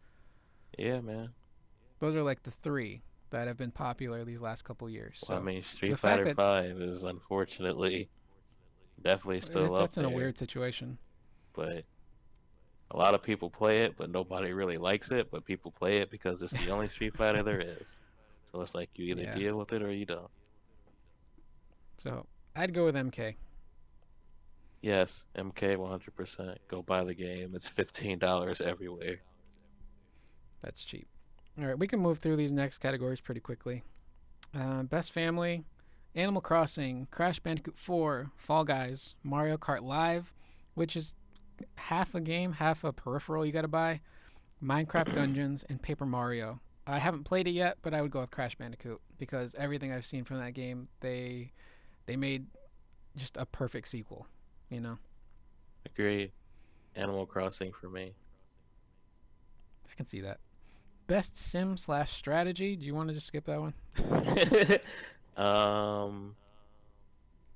Yeah, man. Those are like the three that have been popular these last couple years. Well, I So mean, the Street fact Fighter that 5 is unfortunately definitely still up that's in a there, weird situation. but a lot of people play it, but nobody really likes it. But people play it because it's the only Street Fighter there is. So it's like you either Yeah. deal with it or you don't. So I'd go with MK. Yes, MK 100%. Go buy the game. It's $15 everywhere. That's cheap. All right, we can move through these next categories pretty quickly. Best family, Animal Crossing, Crash Bandicoot 4, Fall Guys, Mario Kart Live, which is half a game, half a peripheral you got to buy, Minecraft Dungeons, and Paper Mario. I haven't played it yet, but I would go with Crash Bandicoot because everything I've seen from that game, they made just a perfect sequel. You know, Agreed. Animal Crossing for me. I can see that. Best sim slash strategy. Do you want to just skip that one, um,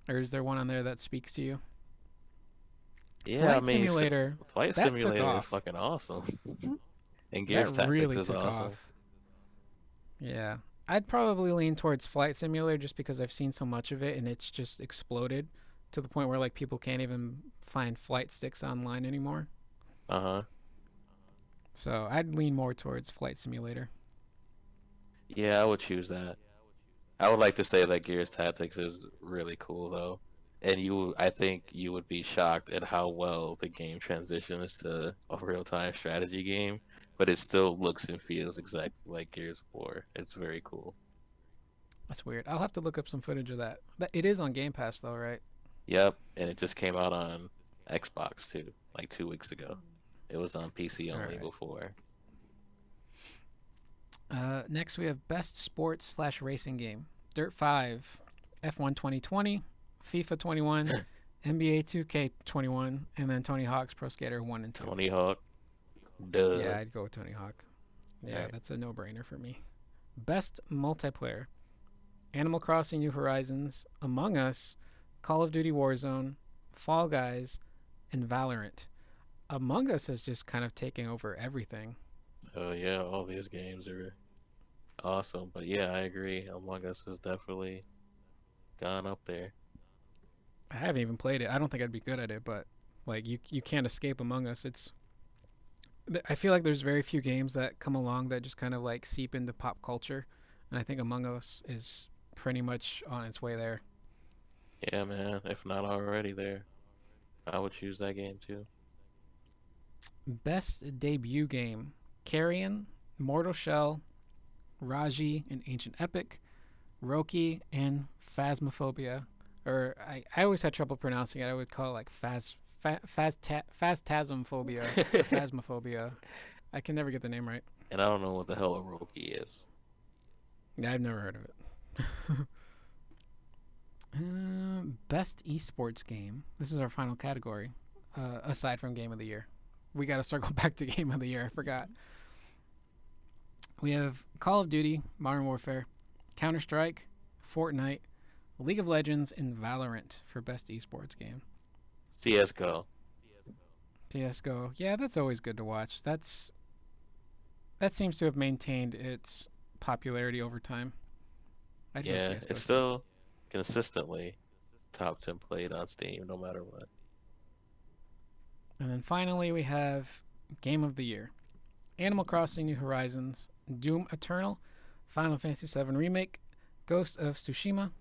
or is there one on there that speaks to you? yeah, I Flight mean, Simulator. Flight That took Simulator is off. fucking awesome. And That Gears Tactics really is took awesome. off. Yeah. I'd probably lean towards Flight Simulator just because I've seen so much of it and it's just exploded to the point where like people can't even find flight sticks online anymore. Uh-huh. So I'd lean more towards Flight Simulator. Yeah, I would choose that. I would like to say that Gears Tactics is really cool though. And I think you would be shocked at how well the game transitions to a real-time strategy game, but it still looks and feels exactly like Gears 4. It's very cool. That's weird. I'll have to look up some footage of that. It is on Game Pass though, right? Yep, and it just came out on Xbox too, like 2 weeks ago. It was on PC All only right. before. Next we have Best Sports slash Racing Game. Dirt 5, F1 2020, FIFA 21, NBA 2K21, and then Tony Hawk's Pro Skater 1 and 2. Tony Hawk, duh. Yeah, I'd go with Tony Hawk. Yeah, Right. that's a no-brainer for me. Best multiplayer: Animal Crossing: New Horizons, Among Us, Call of Duty Warzone, Fall Guys, and Valorant. Among Us has just kind of taken over everything. Oh yeah, all these games are awesome. But yeah, I agree. Among Us has definitely gone up there. I haven't even played it. I don't think I'd be good at it, but like you can't escape Among Us. I feel like there's very few games that come along that just kind of like seep into pop culture, and I think Among Us is pretty much on its way there. Yeah, man. If not already there, I would choose that game too. Best debut game: Carrion, Mortal Shell, Raji, and Ancient Epic, Roki, and Phasmophobia. Or I always had trouble pronouncing it. I would call it like Phastasmophobia or Phasmophobia. I can never get the name right. And I don't know what the hell a Roki is. Yeah, I've never heard of it. Best esports game. This is our final category, aside from Game of the Year. We got to circle back to Game of the Year. I forgot. We have Call of Duty, Modern Warfare, Counter-Strike, Fortnite, League of Legends, and Valorant for best esports game. CS:GO. CS:GO. Yeah, that's always good to watch. That seems to have maintained its popularity over time. I'd go Yeah, CS:GO it's too. still consistently top 10 played on Steam no matter what. And then finally, we have Game of the Year: Animal Crossing: New Horizons, Doom Eternal, Final Fantasy VII Remake, Ghost of Tsushima,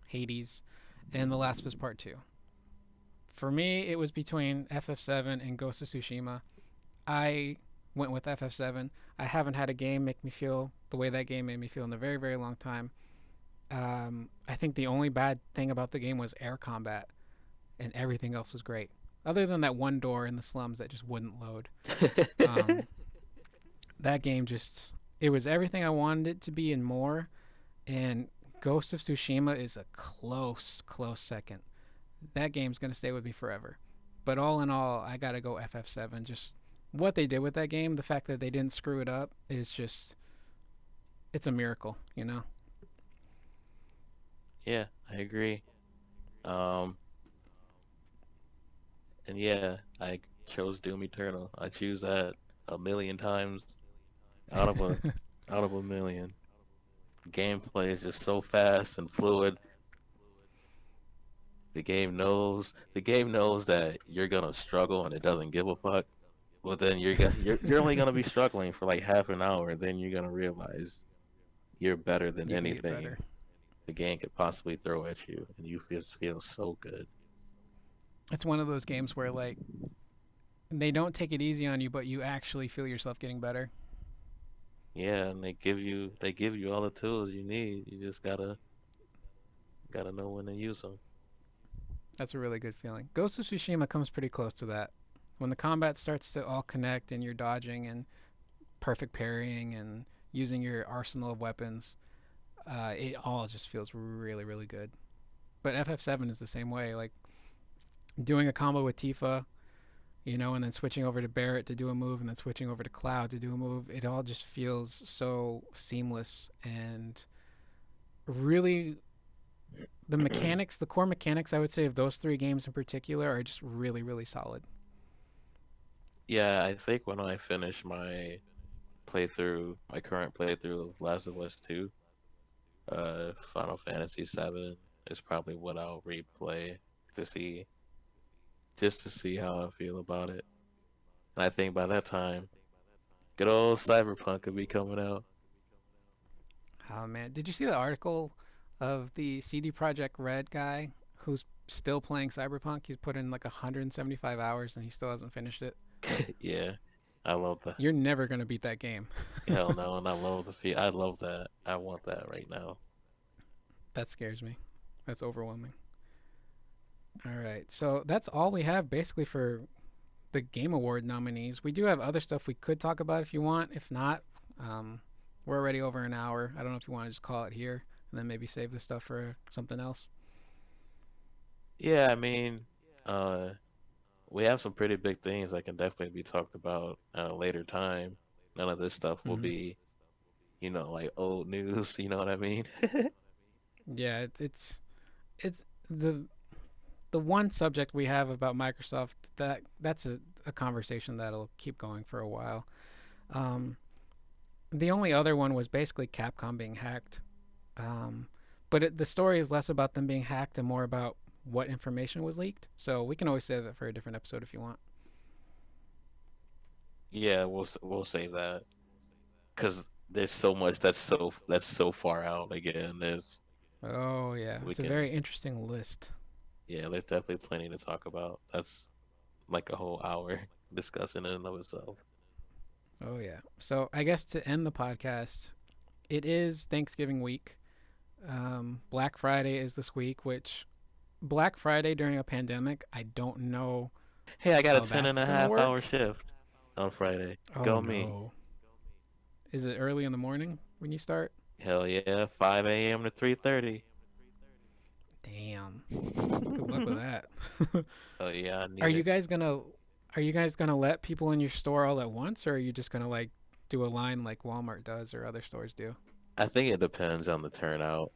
Hades, and The Last of Us Part 2. For me, it was between FF7 and Ghost of Tsushima. I went with FF7. I haven't had a game make me feel the way that game made me feel in a very, very long time. I think the only bad thing about the game was air combat, and everything else was great. Other than that one door in the slums that just wouldn't load. Um, that game just, it was everything I wanted it to be and more. And Ghost of Tsushima is a close, close second. That game's going to stay with me forever. But all in all, I got to go FF7. Just what they did with that game, the fact that they didn't screw it up is just, it's a miracle, you know? Yeah, I agree. Um, and yeah, I chose Doom Eternal. I choose that a million times out of a out of a million. Gameplay is just so fast and fluid. The game knows that you're gonna struggle and it doesn't give a fuck. But then you're only gonna be struggling for like half an hour, and then you're gonna realize you're better than You can get better. anything the game could possibly throw at you, and you feel so good. It's one of those games where, like, they don't take it easy on you, but you actually feel yourself getting better. Yeah, and they give you all the tools you need. You just gotta know when to use them. That's a really good feeling. Ghost of Tsushima comes pretty close to that. When the combat starts to all connect and you're dodging and perfect parrying and using your arsenal of weapons, it all just feels really, really good. But FF7 is the same way. Like doing a combo with Tifa, and then switching over to Barrett to do a move, and then switching over to Cloud to do a move. It all just feels so seamless and really the core mechanics, I would say, of those three games in particular are just really, really solid. Yeah, I think when I finish my current playthrough of Last of Us 2, Final Fantasy 7 is probably what I'll replay to see just to see how I feel about it. And I think by that time, good old Cyberpunk could be coming out. Oh man, did you see the article of the CD Projekt Red guy who's still playing Cyberpunk? He's put in like 175 hours and he still hasn't finished it. Yeah, I love that. You're never gonna beat that game. Hell no, and I love the feel. I love that. I want that right now. That scares me. That's overwhelming. All right, so that's all we have basically for the Game Award nominees. We do have other stuff we could talk about if you want. If not, we're already over an hour. I don't know if you want to just call it here and then maybe save the stuff for something else. Yeah, I mean, uh, we have some pretty big things that can definitely be talked about at a later time. None of this stuff will Mm-hmm. be, like old news. You know what I mean? Yeah, it's the one subject we have about Microsoft that's a conversation that'll keep going for a while. Um, the only other one was basically Capcom being hacked, um, but the story is less about them being hacked and more about what information was leaked. So we can always save that for a different episode if you want. Yeah, we'll save that because there's so much that's so far out. Again, Oh yeah, we it's a can very interesting list. yeah, there's definitely plenty to talk about. That's like a whole hour discussing it in and of itself. Oh yeah. So I guess to end the podcast, it is Thanksgiving week. Black Friday is this week, which Black Friday during a pandemic, I don't know Hey, I got a how 10 and that's a gonna half hour work. shift on Friday. Oh Go me. no. Is it early in the morning when you start? Hell yeah, 5 a.m. to 3:30. Damn. Good luck with that. Oh yeah, I are need you it. guys gonna are you guys gonna let people in your store all at once, or are you just gonna like do a line like Walmart does or other stores do? I think it depends on the turnout.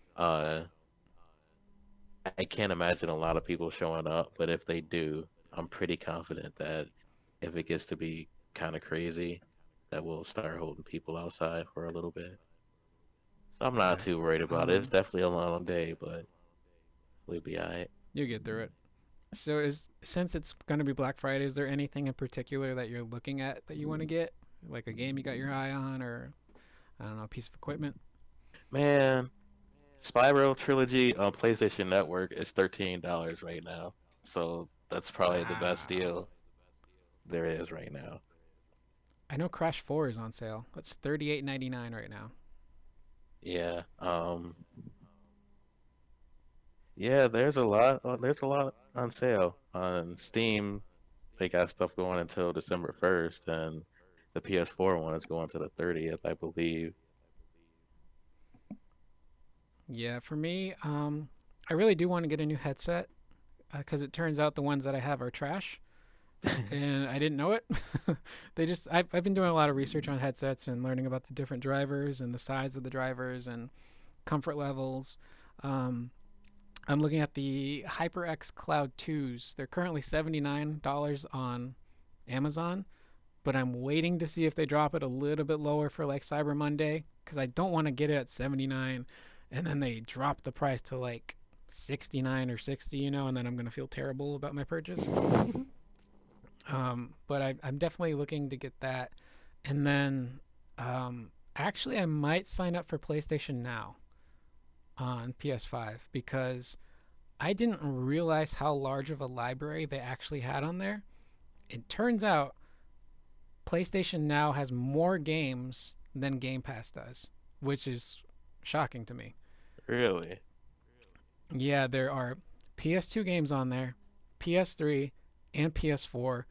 I can't imagine a lot of people showing up, but if they do, I'm pretty confident that if it gets to be kind of crazy, that we'll start holding people outside for a little bit. So I'm not Okay. too worried about it. It's Um, definitely a long day, but we'll be alright. you get through it. So is since it's going to be Black Friday, is there anything in particular that you're looking at that you want to get? Like a game you got your eye on, or I don't know, a piece of equipment? Man, Spyro Trilogy on PlayStation Network is $13 right now. So that's probably the best Wow. deal there is right now. I know Crash 4 is on sale. That's 38.99 right now. Yeah. Yeah, there's a lot on sale on Steam. They got stuff going until December 1st, and the PS4 one is going to the 30th, I believe. Yeah, for me, I really do want to get a new headset because it turns out the ones that I have are trash, and I didn't know it. I've been doing a lot of research on headsets and learning about the different drivers and the size of the drivers and comfort levels. Um, I'm looking at the HyperX Cloud 2s. They're currently $79 on Amazon, but I'm waiting to see if they drop it a little bit lower for like Cyber Monday because I don't want to get it at 79 and then they drop the price to like 69 or 60, and then I'm going to feel terrible about my purchase. But I'm definitely looking to get that. And then actually, I might sign up for PlayStation Now on PS5 because I didn't realize how large of a library they actually had on there. It turns out PlayStation Now has more games than Game Pass does, which is shocking to me. Really? Yeah, there are PS2 games on there, PS3, and PS4.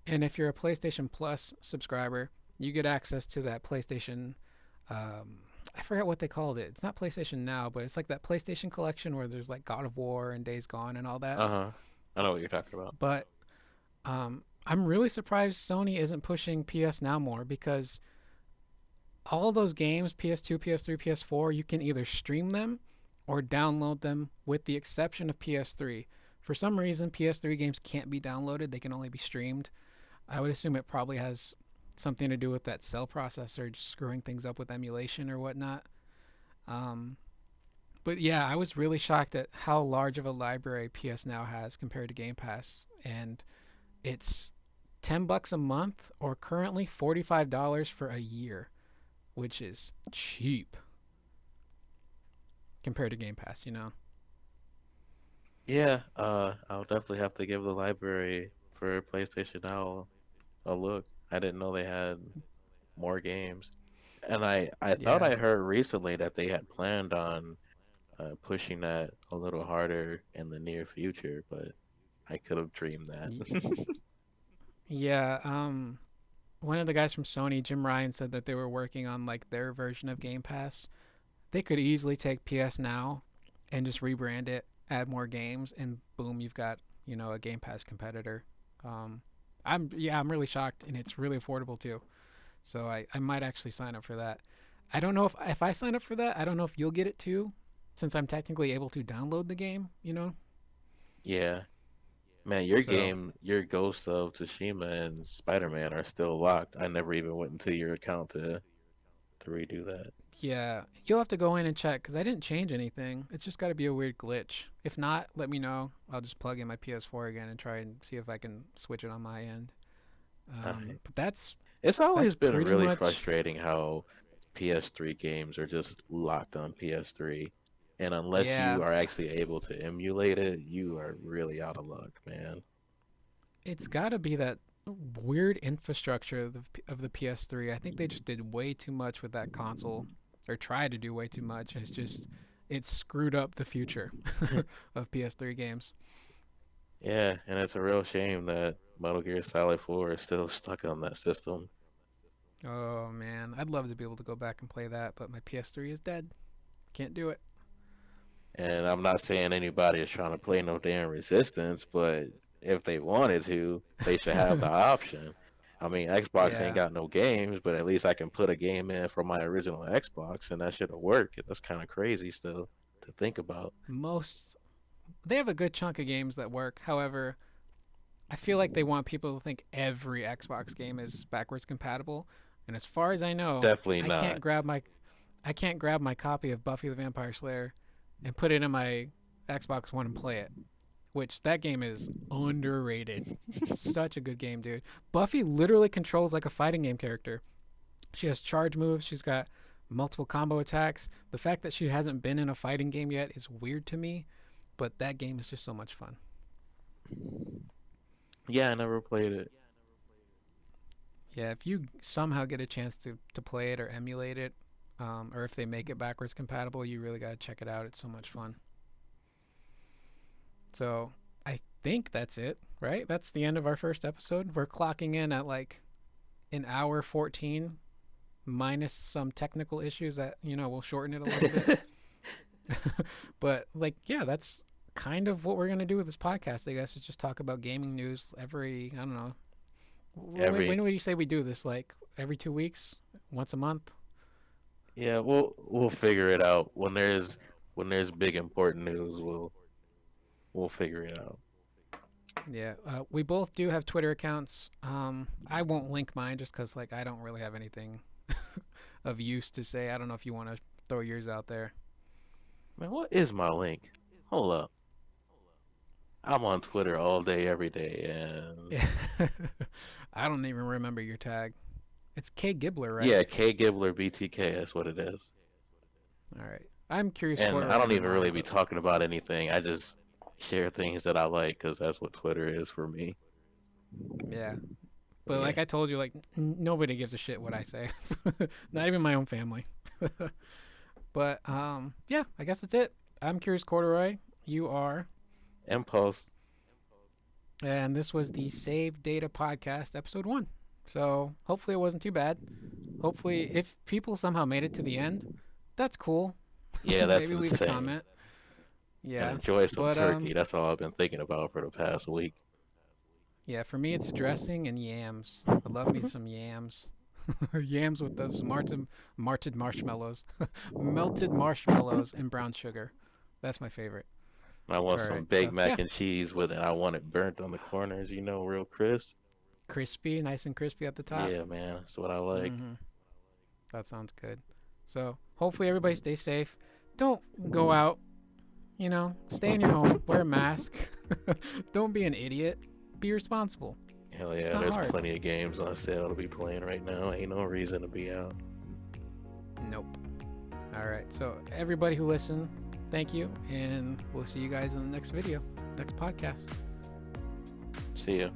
And if you're a PlayStation Plus subscriber, you get access to that PlayStation. Um, I forget what they called it. It's not PlayStation Now, but it's like that PlayStation collection where there's like God of War and Days Gone and all that. Uh-huh. I know what you're talking about. But I'm really surprised Sony isn't pushing PS Now more because all those games, PS2, PS3, PS4, you can either stream them or download them with the exception of PS3. For some reason, PS3 games can't be downloaded, they can only be streamed. I would assume it probably has something to do with that cell processor just screwing things up with emulation or whatnot. Um, but yeah, I was really shocked at how large of a library PS Now has compared to Game Pass. And it's $10 a month or currently $45 for a year, which is cheap compared to Game Pass. Yeah, I'll definitely have to give the library for PlayStation Now a look. I didn't know they had more games. And I thought Yeah. I heard recently that they had planned on pushing that a little harder in the near future, but I could have dreamed that. Yeah, one of the guys from Sony, Jim Ryan, said that they were working on like their version of Game Pass. They could easily take PS Now and just rebrand it, add more games, and boom, you've got a Game Pass competitor. Um, I'm really shocked, and it's really affordable too. So I might actually sign up for that. I don't know if I sign up for that. I don't know if you'll get it too, since I'm technically able to download the game. Yeah, man, your So game, your Ghost of Tsushima and Spider-Man are still locked. I never even went into your account to redo that. yeah, you'll have to go in and check because I didn't change anything. It's just got to be a weird glitch. If not, let me know. I'll just plug in my PS4 again and try and see if I can switch it on my end. Alright. But that's It's always been pretty really much. frustrating how PS3 games are just locked on PS3. And unless Yeah, you are actually able to emulate it, you are really out of luck, man. it's got to be that weird infrastructure of the PS3. I think they just did way too much with that console, or tried to do way too much. It's screwed up the future of PS3 games. Yeah, and it's a real shame that Metal Gear Solid 4 is still stuck on that system. Oh man, I'd love to be able to go back and play that, but my PS3 is dead. Can't do it. And I'm not saying anybody is trying to play no damn Resistance, but if they wanted to, they should have the option. I mean, Xbox ain't Yeah, got no games, but at least I can put a game in from my original Xbox, and that should have worked. That's kind of crazy still to think about. most they have a good chunk of games that work. However, I feel like they want people to think every Xbox game is backwards compatible, and as far as I know, Definitely I not. can't grab my I can't grab my copy of Buffy the Vampire Slayer and put it in my Xbox One and play it. Which that game is underrated. Such a good game, dude. Buffy literally controls like a fighting game character. She has charge moves. She's got multiple combo attacks. The fact that she hasn't been in a fighting game yet is weird to me, but that game is just so much fun. Yeah, I never played it. Yeah, if you somehow get a chance to play it or emulate it, or if they make it backwards compatible, you really got to check it out. It's so much fun. So I think that's it, right? That's the end of our first episode. We're clocking in at like an hour 14 minus some technical issues that, will shorten it a little bit. But like, yeah, that's kind of what we're going to do with this podcast, I guess, is just talk about gaming news every, I don't know. When would you say we do this? Like every 2 weeks? Once a month? Yeah, we'll figure it out when there's big important news. We'll figure it out. Yeah, we both do have Twitter accounts. I won't link mine just because like I don't really have anything of use to say. I don't know if you want to throw yours out there. Man, what is my link? Hold up. I'm on Twitter all day, every day, and I don't even remember your tag. It's K Gibbler, right? yeah, K Gibbler BTK. That's what it is. All right. I'm curious And I Corduroy don't under even really mine, be but talking about anything. I just share things that I like because that's what Twitter is for me. yeah. But Yeah. like I told you, like nobody gives a shit what I say. Not even my own family. But yeah, I guess that's it. I'm Curious Corduroy. You are. Impulse. And this was the Save Data Podcast, episode 1. So hopefully it wasn't too bad. Hopefully, if people somehow made it to the end, that's cool. Yeah, that's Maybe leave a insane. comment. And Yeah. enjoy some But turkey. That's all I've been thinking about for the past week. yeah, for me it's dressing and yams. I love me some yams. Yams with those marted marshmallows. Melted marshmallows and brown sugar. That's my favorite. I want All some right. baked So, yeah. mac and cheese with it. I want it burnt on the corners, real crisp. Crispy, nice and crispy at the top. Yeah, man, that's what I like. Mhm. That sounds good. So, hopefully everybody stays safe. Don't go out, stay in your home, wear a mask. Don't be an idiot. Be responsible. Hell It's yeah, not there's hard. plenty of games on sale to be playing right now. Ain't no reason to be out. Nope. All right. So, everybody who listened, thank you. And we'll see you guys in the next video, next podcast. See ya.